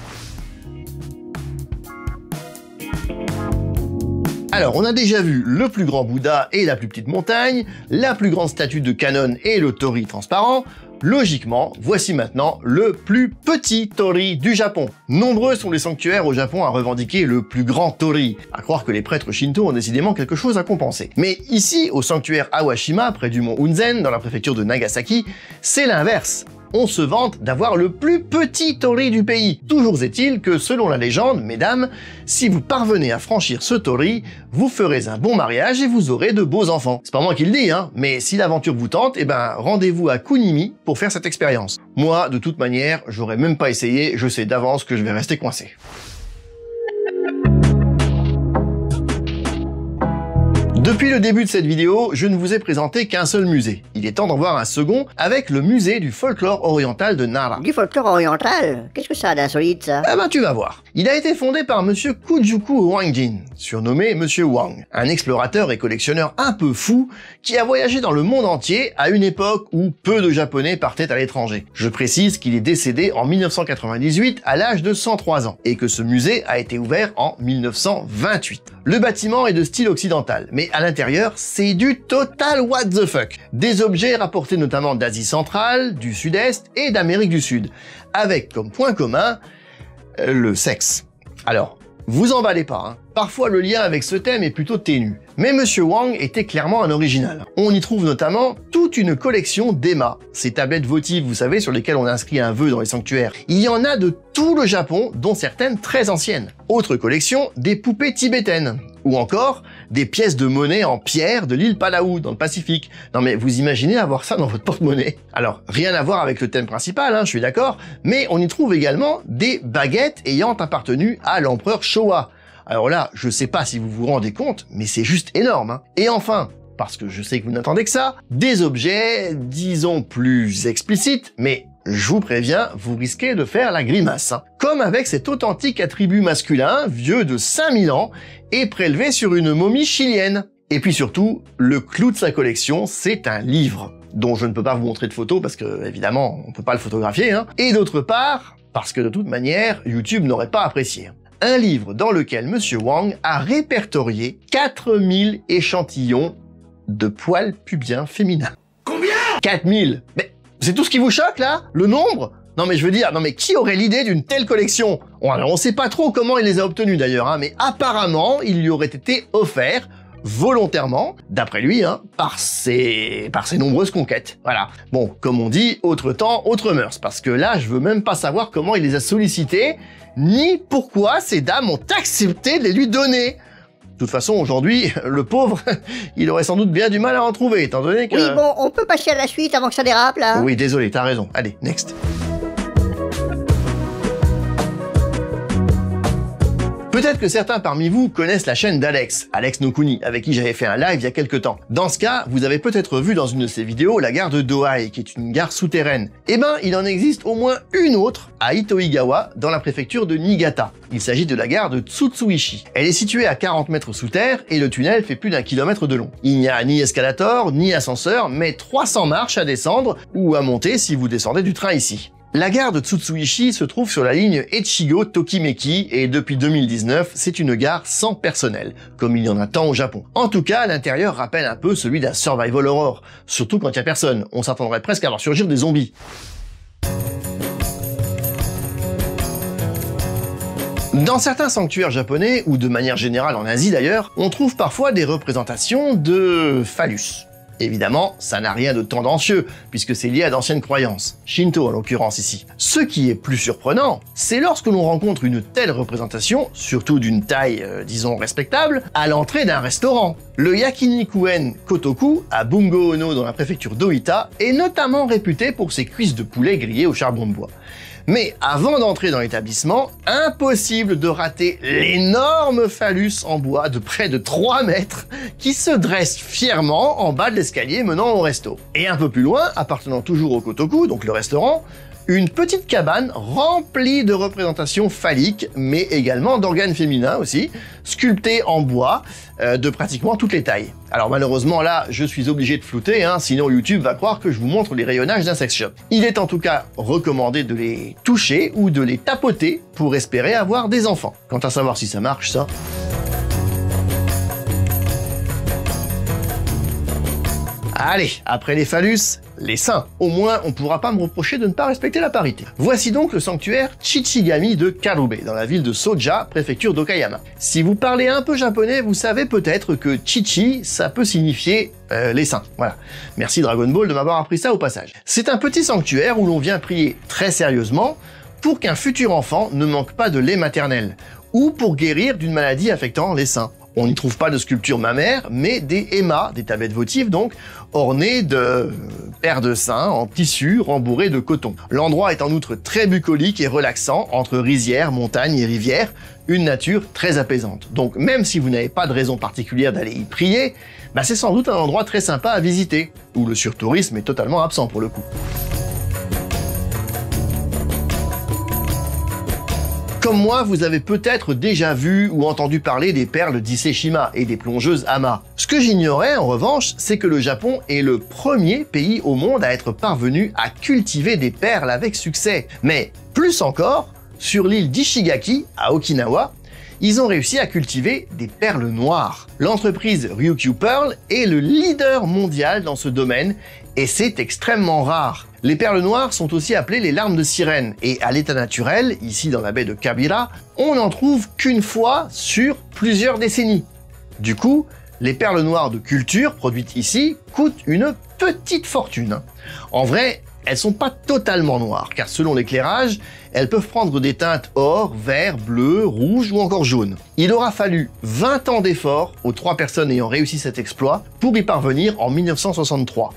Alors, on a déjà vu le plus grand Bouddha et la plus petite montagne, la plus grande statue de Kanon et le torii transparent. Logiquement, voici maintenant le plus petit torii du Japon. Nombreux sont les sanctuaires au Japon à revendiquer le plus grand torii, à croire que les prêtres shinto ont décidément quelque chose à compenser. Mais ici, au sanctuaire Awashima, près du mont Unzen, dans la préfecture de Nagasaki, c'est l'inverse. On se vante d'avoir le plus petit torii du pays. Toujours est-il que, selon la légende, mesdames, si vous parvenez à franchir ce torii, vous ferez un bon mariage et vous aurez de beaux enfants. C'est pas moi qui le dis, mais si l'aventure vous tente, rendez-vous à Kunimi pour faire cette expérience. Moi, de toute manière, j'aurais même pas essayé, je sais d'avance que je vais rester coincé. Depuis le début de cette vidéo, je ne vous ai présenté qu'un seul musée. Il est temps d'en voir un second avec le musée du folklore oriental de Nara. Du folklore oriental? Qu'est-ce que ça a d'insolite, ça? Ah tu vas voir. Il a été fondé par monsieur Kujuku Wangjin, surnommé monsieur Wang, un explorateur et collectionneur un peu fou qui a voyagé dans le monde entier à une époque où peu de Japonais partaient à l'étranger. Je précise qu'il est décédé en 1998 à l'âge de 103 ans et que ce musée a été ouvert en 1928. Le bâtiment est de style occidental, mais à l'intérieur, c'est du total what the fuck. Des objets rapportés notamment d'Asie centrale, du Sud-Est et d'Amérique du Sud, avec comme point commun le sexe. Alors, Vous emballez pas, hein. Parfois le lien avec ce thème est plutôt ténu. Mais Monsieur Wang était clairement un original. On y trouve notamment toute une collection d'EMA, ces tablettes votives, vous savez, sur lesquelles on inscrit un vœu dans les sanctuaires. Il y en a de tout le Japon, dont certaines très anciennes. Autre collection, des poupées tibétaines. Ou encore, des pièces de monnaie en pierre de l'île Palau, dans le Pacifique. Non mais vous imaginez avoir ça dans votre porte-monnaie? Alors, rien à voir avec le thème principal, hein, je suis d'accord, mais on y trouve également des baguettes ayant appartenu à l'empereur Showa. Alors là, je sais pas si vous vous rendez compte, mais c'est juste énorme, hein. Et enfin, parce que je sais que vous n'attendez que ça, des objets, disons plus explicites, mais je vous préviens, vous risquez de faire la grimace, hein. Comme avec cet authentique attribut masculin, vieux de 5000 ans, et prélevé sur une momie chilienne. Et puis surtout, le clou de sa collection, c'est un livre, dont je ne peux pas vous montrer de photos parce que, évidemment, on peut pas le photographier, hein. Et d'autre part, parce que de toute manière, YouTube n'aurait pas apprécié. Un livre dans lequel Monsieur Wang a répertorié 4000 échantillons de poils pubiens féminins. Combien? 4000! Mais c'est tout ce qui vous choque, là? Le nombre? Non mais je veux dire, non mais qui aurait l'idée d'une telle collection? On sait pas trop comment il les a obtenus d'ailleurs, hein, mais apparemment, il lui aurait été offert volontairement, d'après lui, hein, par ses nombreuses conquêtes. Voilà. Bon, comme on dit, autre temps, autre mœurs, parce que là, je veux même pas savoir comment il les a sollicités, ni pourquoi ces dames ont accepté de les lui donner. De toute façon, aujourd'hui, le pauvre, il aurait sans doute bien du mal à en trouver, étant donné que... Oui, bon, on peut passer à la suite avant que ça dérape, là. Oui, désolé, t'as raison. Allez, next. Peut-être que certains parmi vous connaissent la chaîne d'Alex, Alex Nokuni, avec qui j'avais fait un live il y a quelques temps. Dans ce cas, vous avez peut-être vu dans une de ses vidéos la gare de Dohai, qui est une gare souterraine. Eh ben, il en existe au moins une autre à Itoigawa, dans la préfecture de Niigata. Il s'agit de la gare de Tsutsuishi. Elle est située à 40 mètres sous terre et le tunnel fait plus d'1 kilomètre de long. Il n'y a ni escalator, ni ascenseur, mais 300 marches à descendre ou à monter si vous descendez du train ici. La gare de Tsutsuishi se trouve sur la ligne Echigo-Tokimeki et depuis 2019, c'est une gare sans personnel, comme il y en a tant au Japon. En tout cas, l'intérieur rappelle un peu celui d'un survival horror, surtout quand il n'y a personne. On s'attendrait presque à voir surgir des zombies. Dans certains sanctuaires japonais, ou de manière générale en Asie d'ailleurs, on trouve parfois des représentations de phallus. Évidemment, ça n'a rien de tendancieux, puisque c'est lié à d'anciennes croyances, Shinto en l'occurrence ici. Ce qui est plus surprenant, c'est lorsque l'on rencontre une telle représentation, surtout d'une taille, disons, respectable, à l'entrée d'un restaurant. Le Yakinikuen Kotoku, à Bungo Ono dans la préfecture d'Oita, est notamment réputé pour ses cuisses de poulet grillées au charbon de bois. Mais avant d'entrer dans l'établissement, impossible de rater l'énorme phallus en bois de près de 3 mètres qui se dresse fièrement en bas de l'escalier menant au resto. Et un peu plus loin, appartenant toujours au Kotoku, donc le restaurant, une petite cabane remplie de représentations phalliques, mais également d'organes féminins aussi, sculptés en bois de pratiquement toutes les tailles. Alors malheureusement là, je suis obligé de flouter, hein, sinon YouTube va croire que je vous montre les rayonnages d'un sex shop. Il est en tout cas recommandé de les toucher ou de les tapoter pour espérer avoir des enfants. Quant à savoir si ça marche, ça... Allez, après les phallus, les seins. Au moins, on pourra pas me reprocher de ne pas respecter la parité. Voici donc le sanctuaire Chichigami de Karube, dans la ville de Soja, préfecture d'Okayama. Si vous parlez un peu japonais, vous savez peut-être que Chichi, ça peut signifier les seins. Voilà. Merci Dragon Ball de m'avoir appris ça au passage. C'est un petit sanctuaire où l'on vient prier très sérieusement pour qu'un futur enfant ne manque pas de lait maternel, ou pour guérir d'une maladie affectant les seins. On n'y trouve pas de sculpture mammaire, mais des ema, des tablettes votives donc, ornées de paires de seins en tissu rembourrés de coton. L'endroit est en outre très bucolique et relaxant, entre rizières, montagnes et rivières, une nature très apaisante. Donc même si vous n'avez pas de raison particulière d'aller y prier, bah c'est sans doute un endroit très sympa à visiter, où le surtourisme est totalement absent pour le coup. Comme moi, vous avez peut-être déjà vu ou entendu parler des perles d'Ise-shima et des plongeuses Hama. Ce que j'ignorais en revanche, c'est que le Japon est le premier pays au monde à être parvenu à cultiver des perles avec succès. Mais plus encore, sur l'île d'Ishigaki, à Okinawa, ils ont réussi à cultiver des perles noires. L'entreprise Ryukyu Pearl est le leader mondial dans ce domaine et c'est extrêmement rare. Les perles noires sont aussi appelées les larmes de sirène, et à l'état naturel, ici dans la baie de Kabira, on n'en trouve qu'une fois sur plusieurs décennies. Du coup, les perles noires de culture produites ici coûtent une petite fortune. En vrai, elles sont pas totalement noires, car selon l'éclairage, elles peuvent prendre des teintes or, vert, bleu, rouge ou encore jaune. Il aura fallu 20 ans d'efforts aux 3 personnes ayant réussi cet exploit pour y parvenir en 1963.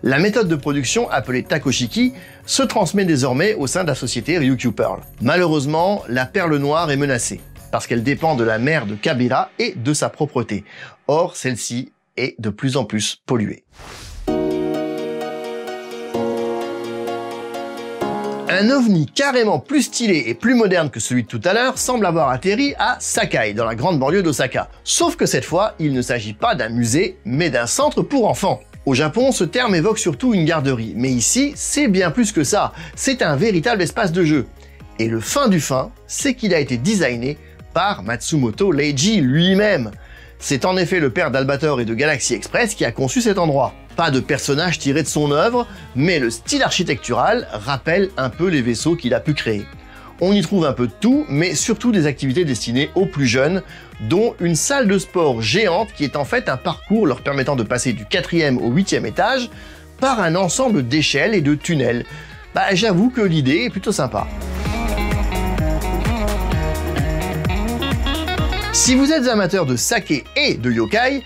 La méthode de production, appelée Takoshiki, se transmet désormais au sein de la société Ryukyu Pearl. Malheureusement, la perle noire est menacée, parce qu'elle dépend de la mer de Kabira et de sa propreté. Or, celle-ci est de plus en plus polluée. Un ovni carrément plus stylé et plus moderne que celui de tout à l'heure semble avoir atterri à Sakai, dans la grande banlieue d'Osaka. Sauf que cette fois, il ne s'agit pas d'un musée, mais d'un centre pour enfants. Au Japon, ce terme évoque surtout une garderie, mais ici, c'est bien plus que ça. C'est un véritable espace de jeu. Et le fin du fin, c'est qu'il a été designé par Matsumoto Leiji lui-même. C'est en effet le père d'Albator et de Galaxy Express qui a conçu cet endroit. Pas de personnage tiré de son œuvre, mais le style architectural rappelle un peu les vaisseaux qu'il a pu créer. On y trouve un peu de tout, mais surtout des activités destinées aux plus jeunes, dont une salle de sport géante qui est en fait un parcours leur permettant de passer du 4e au 8e étage par un ensemble d'échelles et de tunnels. J'avoue que l'idée est plutôt sympa. Si vous êtes amateur de saké et de yokai,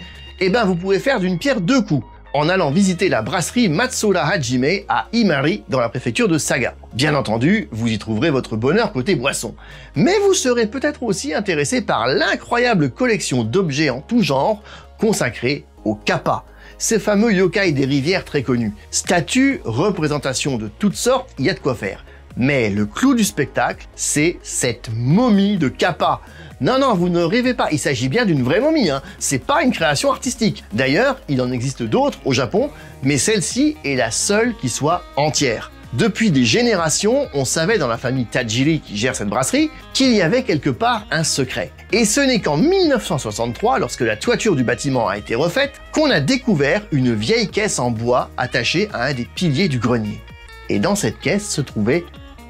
vous pouvez faire d'une pierre deux coups, en allant visiter la brasserie Matsuura Hajime à Imari dans la préfecture de Saga. Bien entendu, vous y trouverez votre bonheur côté boisson. Mais vous serez peut-être aussi intéressé par l'incroyable collection d'objets en tout genre consacrés aux kappa, ces fameux yokai des rivières très connus. Statues, représentations de toutes sortes, il y a de quoi faire. Mais le clou du spectacle, c'est cette momie de kappa. Non, vous ne rêvez pas, il s'agit bien d'une vraie momie, c'est pas une création artistique. D'ailleurs, il en existe d'autres au Japon, mais celle-ci est la seule qui soit entière. Depuis des générations, on savait dans la famille Tajiri qui gère cette brasserie qu'il y avait quelque part un secret. Et ce n'est qu'en 1963, lorsque la toiture du bâtiment a été refaite, qu'on a découvert une vieille caisse en bois attachée à un des piliers du grenier. Et dans cette caisse se trouvait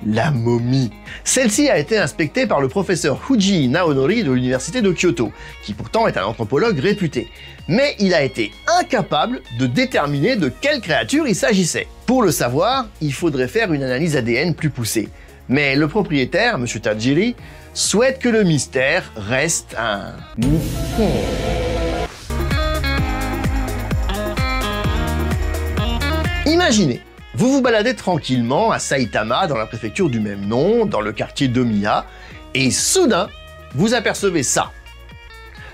la momie. Celle-ci a été inspectée par le professeur Fujii Naonori de l'université de Kyoto, qui pourtant est un anthropologue réputé. Mais il a été incapable de déterminer de quelle créature il s'agissait. Pour le savoir, il faudrait faire une analyse ADN plus poussée. Mais le propriétaire, M. Tajiri, souhaite que le mystère reste un mystère. Imaginez, vous vous baladez tranquillement à Saitama, dans la préfecture du même nom, dans le quartier d'Omiya, et soudain, vous apercevez ça.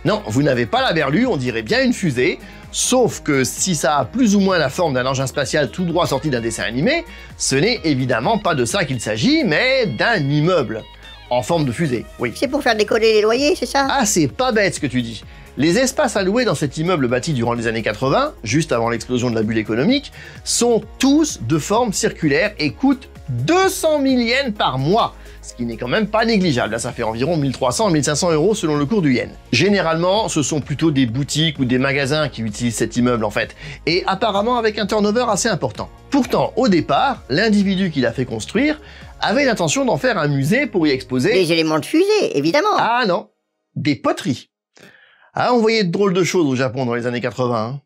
Non, vous n'avez pas la berlue, on dirait bien une fusée, sauf que si ça a plus ou moins la forme d'un engin spatial tout droit sorti d'un dessin animé, ce n'est évidemment pas de ça qu'il s'agit, mais d'un immeuble. En forme de fusée, oui. C'est pour faire décoller les loyers, c'est ça? Ah, c'est pas bête ce que tu dis. Les espaces alloués dans cet immeuble bâti durant les années 80, juste avant l'explosion de la bulle économique, sont tous de forme circulaire et coûtent 200 000 yens par mois, ce qui n'est quand même pas négligeable. Là, ça fait environ 1300 à 1500 € selon le cours du yen. Généralement, ce sont plutôt des boutiques ou des magasins qui utilisent cet immeuble en fait, et apparemment avec un turnover assez important. Pourtant, au départ, l'individu qui l'a fait construire avait l'intention d'en faire un musée pour y exposer... Des éléments de fusée, évidemment. Ah non, des poteries. Ah, on voyait de drôles de choses au Japon dans les années 80.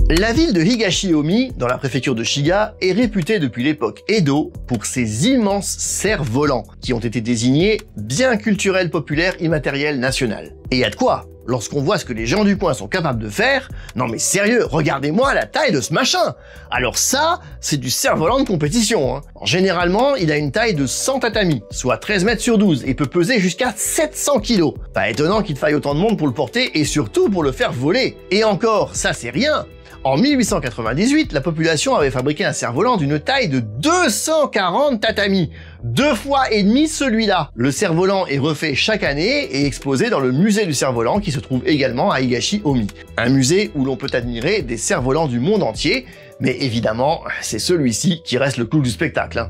La ville de Higashi-Omi, dans la préfecture de Shiga, est réputée depuis l'époque Edo pour ses immenses cerfs-volants, qui ont été désignés bien culturel populaire immatériel national. Et y a de quoi. Lorsqu'on voit ce que les gens du coin sont capables de faire, non mais sérieux, regardez-moi la taille de ce machin. Alors ça, c'est du cerf-volant de compétition. Alors, généralement, il a une taille de 100 tatamis, soit 13 mètres sur 12, et peut peser jusqu'à 700 kg. Pas étonnant qu'il faille autant de monde pour le porter, et surtout pour le faire voler. Et encore, ça c'est rien. En 1898, la population avait fabriqué un cerf-volant d'une taille de 240 tatamis, 2 fois et demi celui-là. Le cerf-volant est refait chaque année et exposé dans le musée du cerf-volant qui se trouve également à Higashi-Omi. Un musée où l'on peut admirer des cerfs-volants du monde entier, mais évidemment, c'est celui-ci qui reste le clou du spectacle.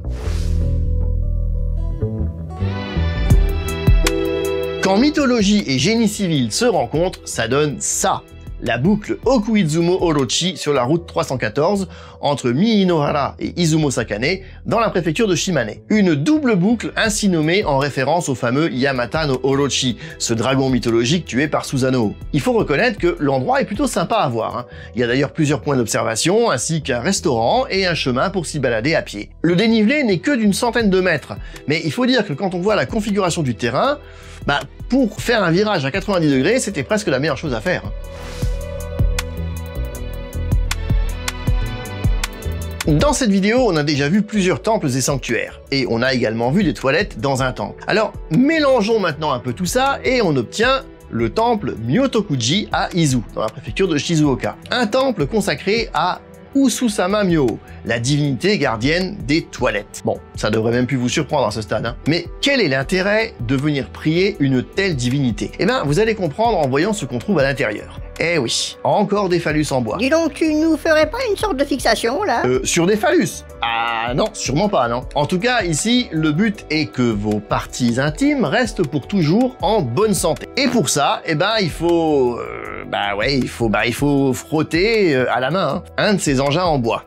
Quand mythologie et génie civil se rencontrent, ça donne ça. la boucle Okuizumo Orochi sur la route 314 entre Miinohara et Izumo Sakane dans la préfecture de Shimane. Une double boucle ainsi nommée en référence au fameux Yamata no Orochi, ce dragon mythologique tué par Susanoo. Il faut reconnaître que l'endroit est plutôt sympa à voir, hein. Il y a d'ailleurs plusieurs points d'observation ainsi qu'un restaurant et un chemin pour s'y balader à pied. Le dénivelé n'est que d'une centaine de mètres, mais il faut dire que quand on voit la configuration du terrain, pour faire un virage à 90 degrés, c'était presque la meilleure chose à faire. Dans cette vidéo, on a déjà vu plusieurs temples et sanctuaires, et on a également vu des toilettes dans un temple. Alors, mélangeons maintenant un peu tout ça, et on obtient le temple Myotokuji à Izu, dans la préfecture de Shizuoka. Un temple consacré à Ususama Myo, la divinité gardienne des toilettes. Bon, ça devrait même plus vous surprendre à ce stade, hein. Mais quel est l'intérêt de venir prier une telle divinité? Eh bien, vous allez comprendre en voyant ce qu'on trouve à l'intérieur. Eh oui, encore des phallus en bois. Dis donc, tu nous ferais pas une sorte de fixation, là? Sur des phallus? Ah non, sûrement pas, non. En tout cas, ici, le but est que vos parties intimes restent pour toujours en bonne santé. Et pour ça, eh ben, il faut frotter à la main, hein, un de ces engins en bois.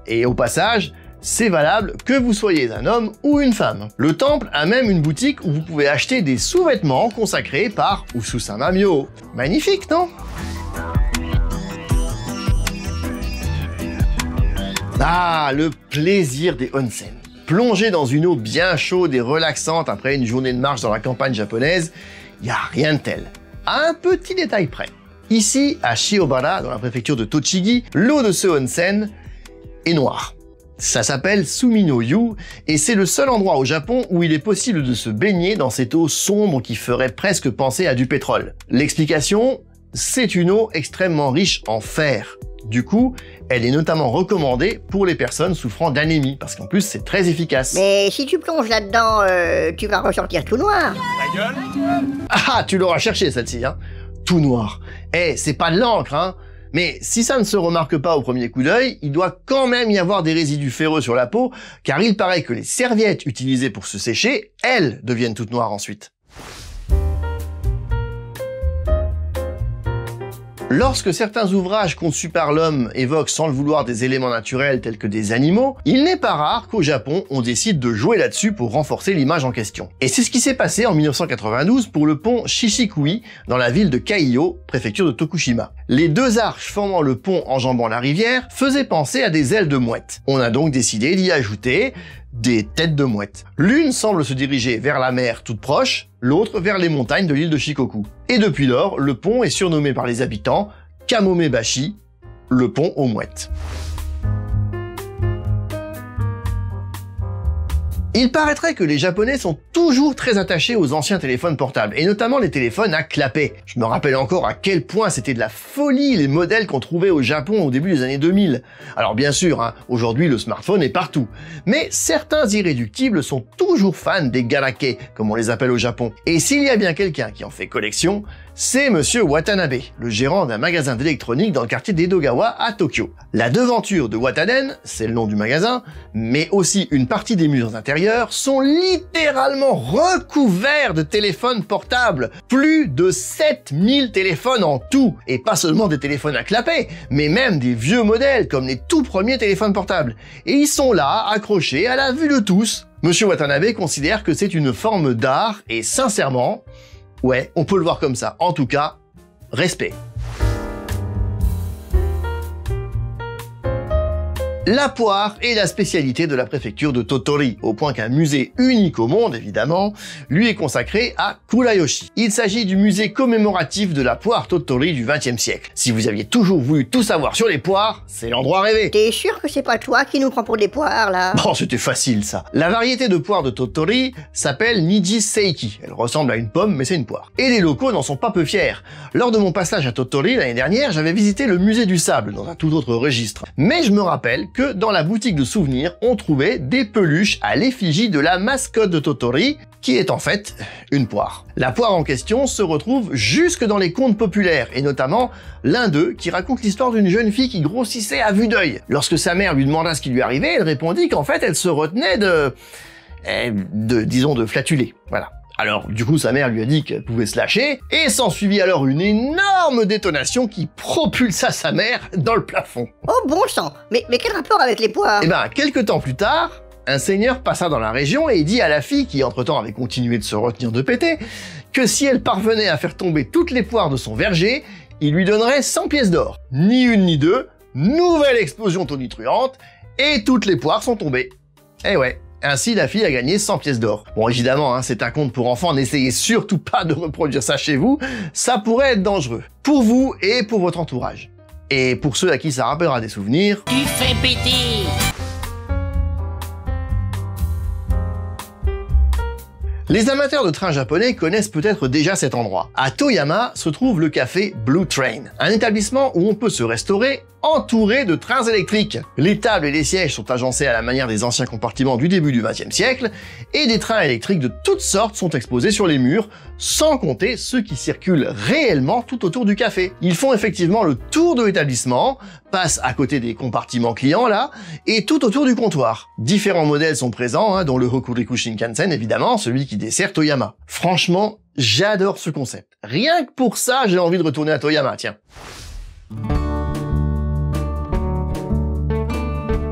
Et au passage, c'est valable que vous soyez un homme ou une femme. Le temple a même une boutique où vous pouvez acheter des sous-vêtements consacrés par Ususama Myo. Magnifique, non? Ah, le plaisir des onsen. Plonger dans une eau bien chaude et relaxante après une journée de marche dans la campagne japonaise, y a rien de tel. À un petit détail près. Ici, à Shiobara, dans la préfecture de Tochigi, l'eau de ce onsen est noire. Ça s'appelle Sumino-yu et c'est le seul endroit au Japon où il est possible de se baigner dans cette eau sombre qui ferait presque penser à du pétrole. L'explication, c'est une eau extrêmement riche en fer. Du coup, elle est notamment recommandée pour les personnes souffrant d'anémie, parce qu'en plus c'est très efficace. Mais si tu plonges là-dedans, tu vas ressortir tout noir. Ta gueule. Ah, tu l'auras cherché celle-ci, hein. Tout noir. Eh, c'est pas de l'encre, hein. Mais si ça ne se remarque pas au premier coup d'œil, il doit quand même y avoir des résidus ferreux sur la peau, car il paraît que les serviettes utilisées pour se sécher, elles, deviennent toutes noires ensuite. Lorsque certains ouvrages conçus par l'homme évoquent sans le vouloir des éléments naturels tels que des animaux, il n'est pas rare qu'au Japon, on décide de jouer là-dessus pour renforcer l'image en question. Et c'est ce qui s'est passé en 1992 pour le pont Shishikui dans la ville de Kaiyo, préfecture de Tokushima. Les deux arches formant le pont enjambant la rivière faisaient penser à des ailes de mouette. On a donc décidé d'y ajouter des têtes de mouette. L'une semble se diriger vers la mer toute proche, l'autre vers les montagnes de l'île de Shikoku. Et depuis lors, le pont est surnommé par les habitants Kamomebashi, le pont aux mouettes. Il paraîtrait que les Japonais sont toujours très attachés aux anciens téléphones portables, et notamment les téléphones à clapet. Je me rappelle encore à quel point c'était de la folie les modèles qu'on trouvait au Japon au début des années 2000. Alors bien sûr, hein, aujourd'hui le smartphone est partout, mais certains irréductibles sont toujours fans des garake, comme on les appelle au Japon. Et s'il y a bien quelqu'un qui en fait collection, c'est Monsieur Watanabe, le gérant d'un magasin d'électronique dans le quartier d'Edogawa à Tokyo. La devanture de Wataden, c'est le nom du magasin, mais aussi une partie des murs intérieurs sont littéralement recouverts de téléphones portables. Plus de 7000 téléphones en tout, et pas seulement des téléphones à clapet, mais même des vieux modèles comme les tout premiers téléphones portables. Et ils sont là, accrochés à la vue de tous. Monsieur Watanabe considère que c'est une forme d'art et sincèrement, ouais, on peut le voir comme ça. En tout cas, respect. La poire est la spécialité de la préfecture de Tottori, au point qu'un musée unique au monde, évidemment, lui est consacré à Kurayoshi. Il s'agit du musée commémoratif de la poire Tottori du XXe siècle. Si vous aviez toujours voulu tout savoir sur les poires, c'est l'endroit rêvé. T'es sûr que c'est pas toi qui nous prends pour des poires, là? Bon, c'était facile, ça. La variété de poire de Tottori s'appelle Niji Seiki. Elle ressemble à une pomme, mais c'est une poire. Et les locaux n'en sont pas peu fiers. Lors de mon passage à Tottori l'année dernière, j'avais visité le musée du sable, dans un tout autre registre. Mais je me rappelle que dans la boutique de souvenirs, on trouvait des peluches à l'effigie de la mascotte de Tottori, qui est en fait une poire. La poire en question se retrouve jusque dans les contes populaires, et notamment l'un d'eux qui raconte l'histoire d'une jeune fille qui grossissait à vue d'œil. Lorsque sa mère lui demanda ce qui lui arrivait, elle répondit qu'en fait elle se retenait de flatuler. Voilà. Alors du coup sa mère lui a dit qu'elle pouvait se lâcher, et s'ensuivit alors une énorme détonation qui propulsa sa mère dans le plafond. Oh bon sang, mais quel rapport avec les poires? Et ben, quelques temps plus tard, un seigneur passa dans la région et dit à la fille, qui entre-temps avait continué de se retenir de péter, que si elle parvenait à faire tomber toutes les poires de son verger, il lui donnerait 100 pièces d'or. Ni une ni deux, nouvelle explosion tonitruante, et toutes les poires sont tombées. Eh ouais, ainsi la fille a gagné 100 pièces d'or. Bon évidemment, c'est un conte pour enfants, n'essayez surtout pas de reproduire ça chez vous, ça pourrait être dangereux. Pour vous et pour votre entourage. Et pour ceux à qui ça rappellera des souvenirs... Tu fais péter! Les amateurs de trains japonais connaissent peut-être déjà cet endroit. À Toyama se trouve le café Blue Train, un établissement où on peut se restaurer entouré de trains électriques. Les tables et les sièges sont agencés à la manière des anciens compartiments du début du XXe siècle, et des trains électriques de toutes sortes sont exposés sur les murs, sans compter ceux qui circulent réellement tout autour du café. Ils font effectivement le tour de l'établissement, passent à côté des compartiments clients là, et tout autour du comptoir. Différents modèles sont présents, dont le Hokuriku Shinkansen évidemment, celui qui dessert Toyama. Franchement, j'adore ce concept. Rien que pour ça, j'ai envie de retourner à Toyama, tiens.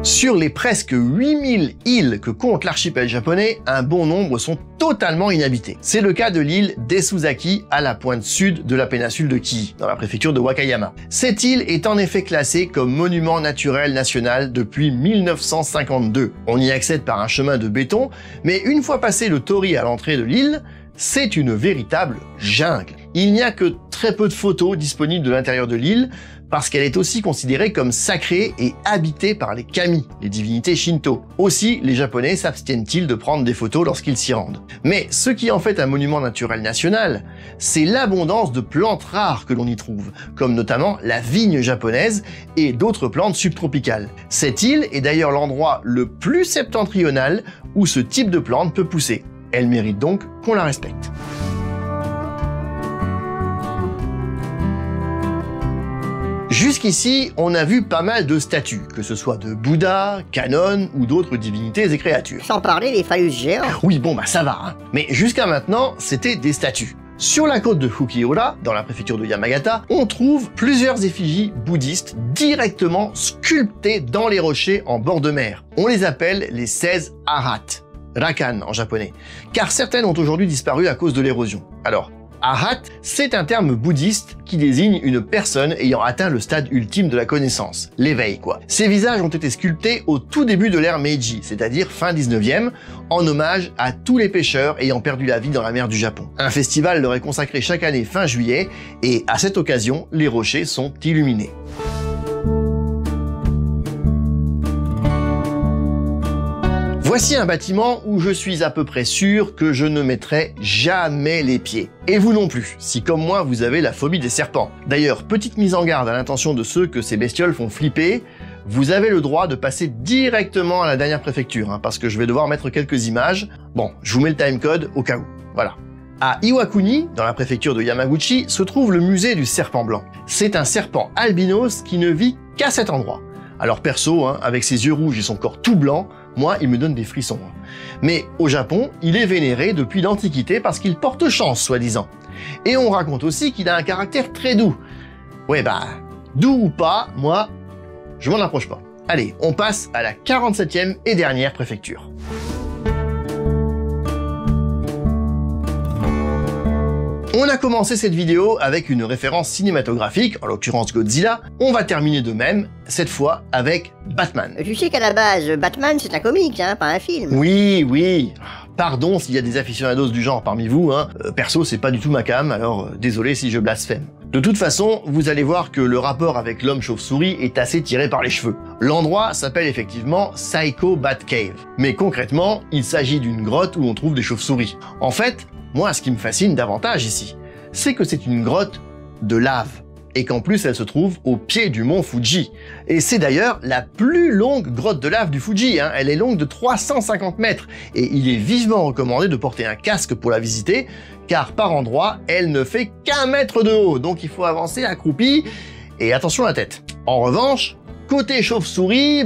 Sur les presque 8000 îles que compte l'archipel japonais, un bon nombre sont totalement inhabitées. C'est le cas de l'île d'Esuzaki à la pointe sud de la péninsule de Kii, dans la préfecture de Wakayama. Cette île est en effet classée comme monument naturel national depuis 1952. On y accède par un chemin de béton, mais une fois passé le torii à l'entrée de l'île, c'est une véritable jungle. Il n'y a que très peu de photos disponibles de l'intérieur de l'île, parce qu'elle est aussi considérée comme sacrée et habitée par les kami, les divinités shinto. Aussi, les Japonais s'abstiennent-ils de prendre des photos lorsqu'ils s'y rendent. Mais ce qui en fait un monument naturel national, c'est l'abondance de plantes rares que l'on y trouve, comme notamment la vigne japonaise et d'autres plantes subtropicales. Cette île est d'ailleurs l'endroit le plus septentrional où ce type de plante peut pousser. Elle mérite donc qu'on la respecte. Jusqu'ici, on a vu pas mal de statues, que ce soit de Bouddha, Kannon ou d'autres divinités et créatures. Sans parler des phallus géants. Oui, bon ça va, Mais jusqu'à maintenant, c'était des statues. Sur la côte de Fukiura, dans la préfecture de Yamagata, on trouve plusieurs effigies bouddhistes directement sculptées dans les rochers en bord de mer. On les appelle les 16 arhats, rakan en japonais, car certaines ont aujourd'hui disparu à cause de l'érosion. Alors, Arhat, c'est un terme bouddhiste qui désigne une personne ayant atteint le stade ultime de la connaissance, l'éveil quoi. Ces visages ont été sculptés au tout début de l'ère Meiji, c'est-à-dire fin 19e, en hommage à tous les pêcheurs ayant perdu la vie dans la mer du Japon. Un festival leur est consacré chaque année fin juillet, et à cette occasion, les rochers sont illuminés. Voici un bâtiment où je suis à peu près sûr que je ne mettrai jamais les pieds. Et vous non plus, si comme moi vous avez la phobie des serpents. D'ailleurs, petite mise en garde à l'intention de ceux que ces bestioles font flipper, vous avez le droit de passer directement à la dernière préfecture, parce que je vais devoir mettre quelques images. Bon, je vous mets le timecode au cas où. Voilà. À Iwakuni, dans la préfecture de Yamaguchi, se trouve le musée du serpent blanc. C'est un serpent albinos qui ne vit qu'à cet endroit. Alors perso, avec ses yeux rouges et son corps tout blanc, moi, il me donne des frissons. Mais au Japon, il est vénéré depuis l'Antiquité parce qu'il porte chance, soi-disant. Et on raconte aussi qu'il a un caractère très doux. Ouais doux ou pas, moi, je m'en approche pas. Allez, on passe à la 47e et dernière préfecture. On a commencé cette vidéo avec une référence cinématographique, en l'occurrence Godzilla. On va terminer de même, cette fois avec Batman. Tu sais qu'à la base, Batman c'est un comics, pas un film. Oui. Pardon s'il y a des aficionados du genre parmi vous, perso c'est pas du tout ma cam, alors désolé si je blasphème. De toute façon, vous allez voir que le rapport avec l'homme chauve-souris est assez tiré par les cheveux. L'endroit s'appelle effectivement Psycho Bat Cave, mais concrètement, il s'agit d'une grotte où on trouve des chauves-souris. En fait, moi, ce qui me fascine davantage ici, c'est que c'est une grotte de lave, et qu'en plus elle se trouve au pied du mont Fuji. Et c'est d'ailleurs la plus longue grotte de lave du Fuji, elle est longue de 350 mètres, et il est vivement recommandé de porter un casque pour la visiter, car par endroits, elle ne fait qu'1 mètre de haut, donc il faut avancer accroupi, et attention à la tête. En revanche, côté chauve-souris,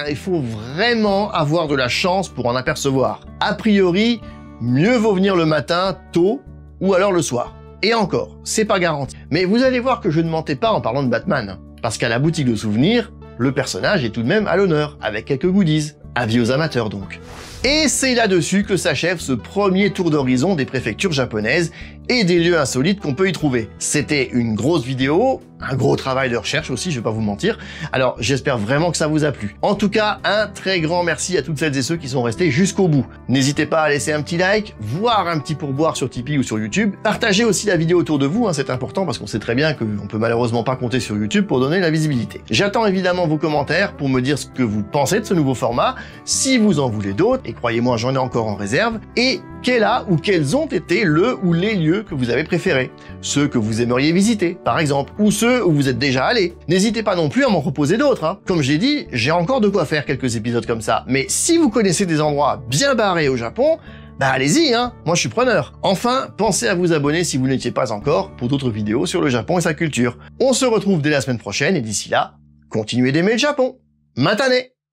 il faut vraiment avoir de la chance pour en apercevoir. A priori, mieux vaut venir le matin, tôt, ou alors le soir. Et encore, c'est pas garanti. Mais vous allez voir que je ne mentais pas en parlant de Batman, parce qu'à la boutique de souvenirs, le personnage est tout de même à l'honneur, avec quelques goodies. Avis aux amateurs donc. Et c'est là-dessus que s'achève ce premier tour d'horizon des préfectures japonaises et des lieux insolites qu'on peut y trouver. C'était une grosse vidéo, un gros travail de recherche aussi, je vais pas vous mentir. Alors j'espère vraiment que ça vous a plu. En tout cas, un très grand merci à toutes celles et ceux qui sont restés jusqu'au bout. N'hésitez pas à laisser un petit like, voire un petit pourboire sur Tipeee ou sur YouTube. Partagez aussi la vidéo autour de vous, hein, c'est important parce qu'on sait très bien qu'on peut malheureusement pas compter sur YouTube pour donner la visibilité. J'attends évidemment vos commentaires pour me dire ce que vous pensez de ce nouveau format, si vous en voulez d'autres, et croyez-moi j'en ai encore en réserve, et quels ont été le ou les lieux que vous avez préférés, ceux que vous aimeriez visiter, par exemple, ou ceux où vous êtes déjà allés. N'hésitez pas non plus à m'en proposer d'autres, hein. Comme j'ai dit, j'ai encore de quoi faire quelques épisodes comme ça, mais si vous connaissez des endroits bien barrés au Japon, bah allez-y, hein, moi je suis preneur. Enfin, pensez à vous abonner si vous n'étiez pas encore pour d'autres vidéos sur le Japon et sa culture. On se retrouve dès la semaine prochaine, et d'ici là, continuez d'aimer le Japon. Matane!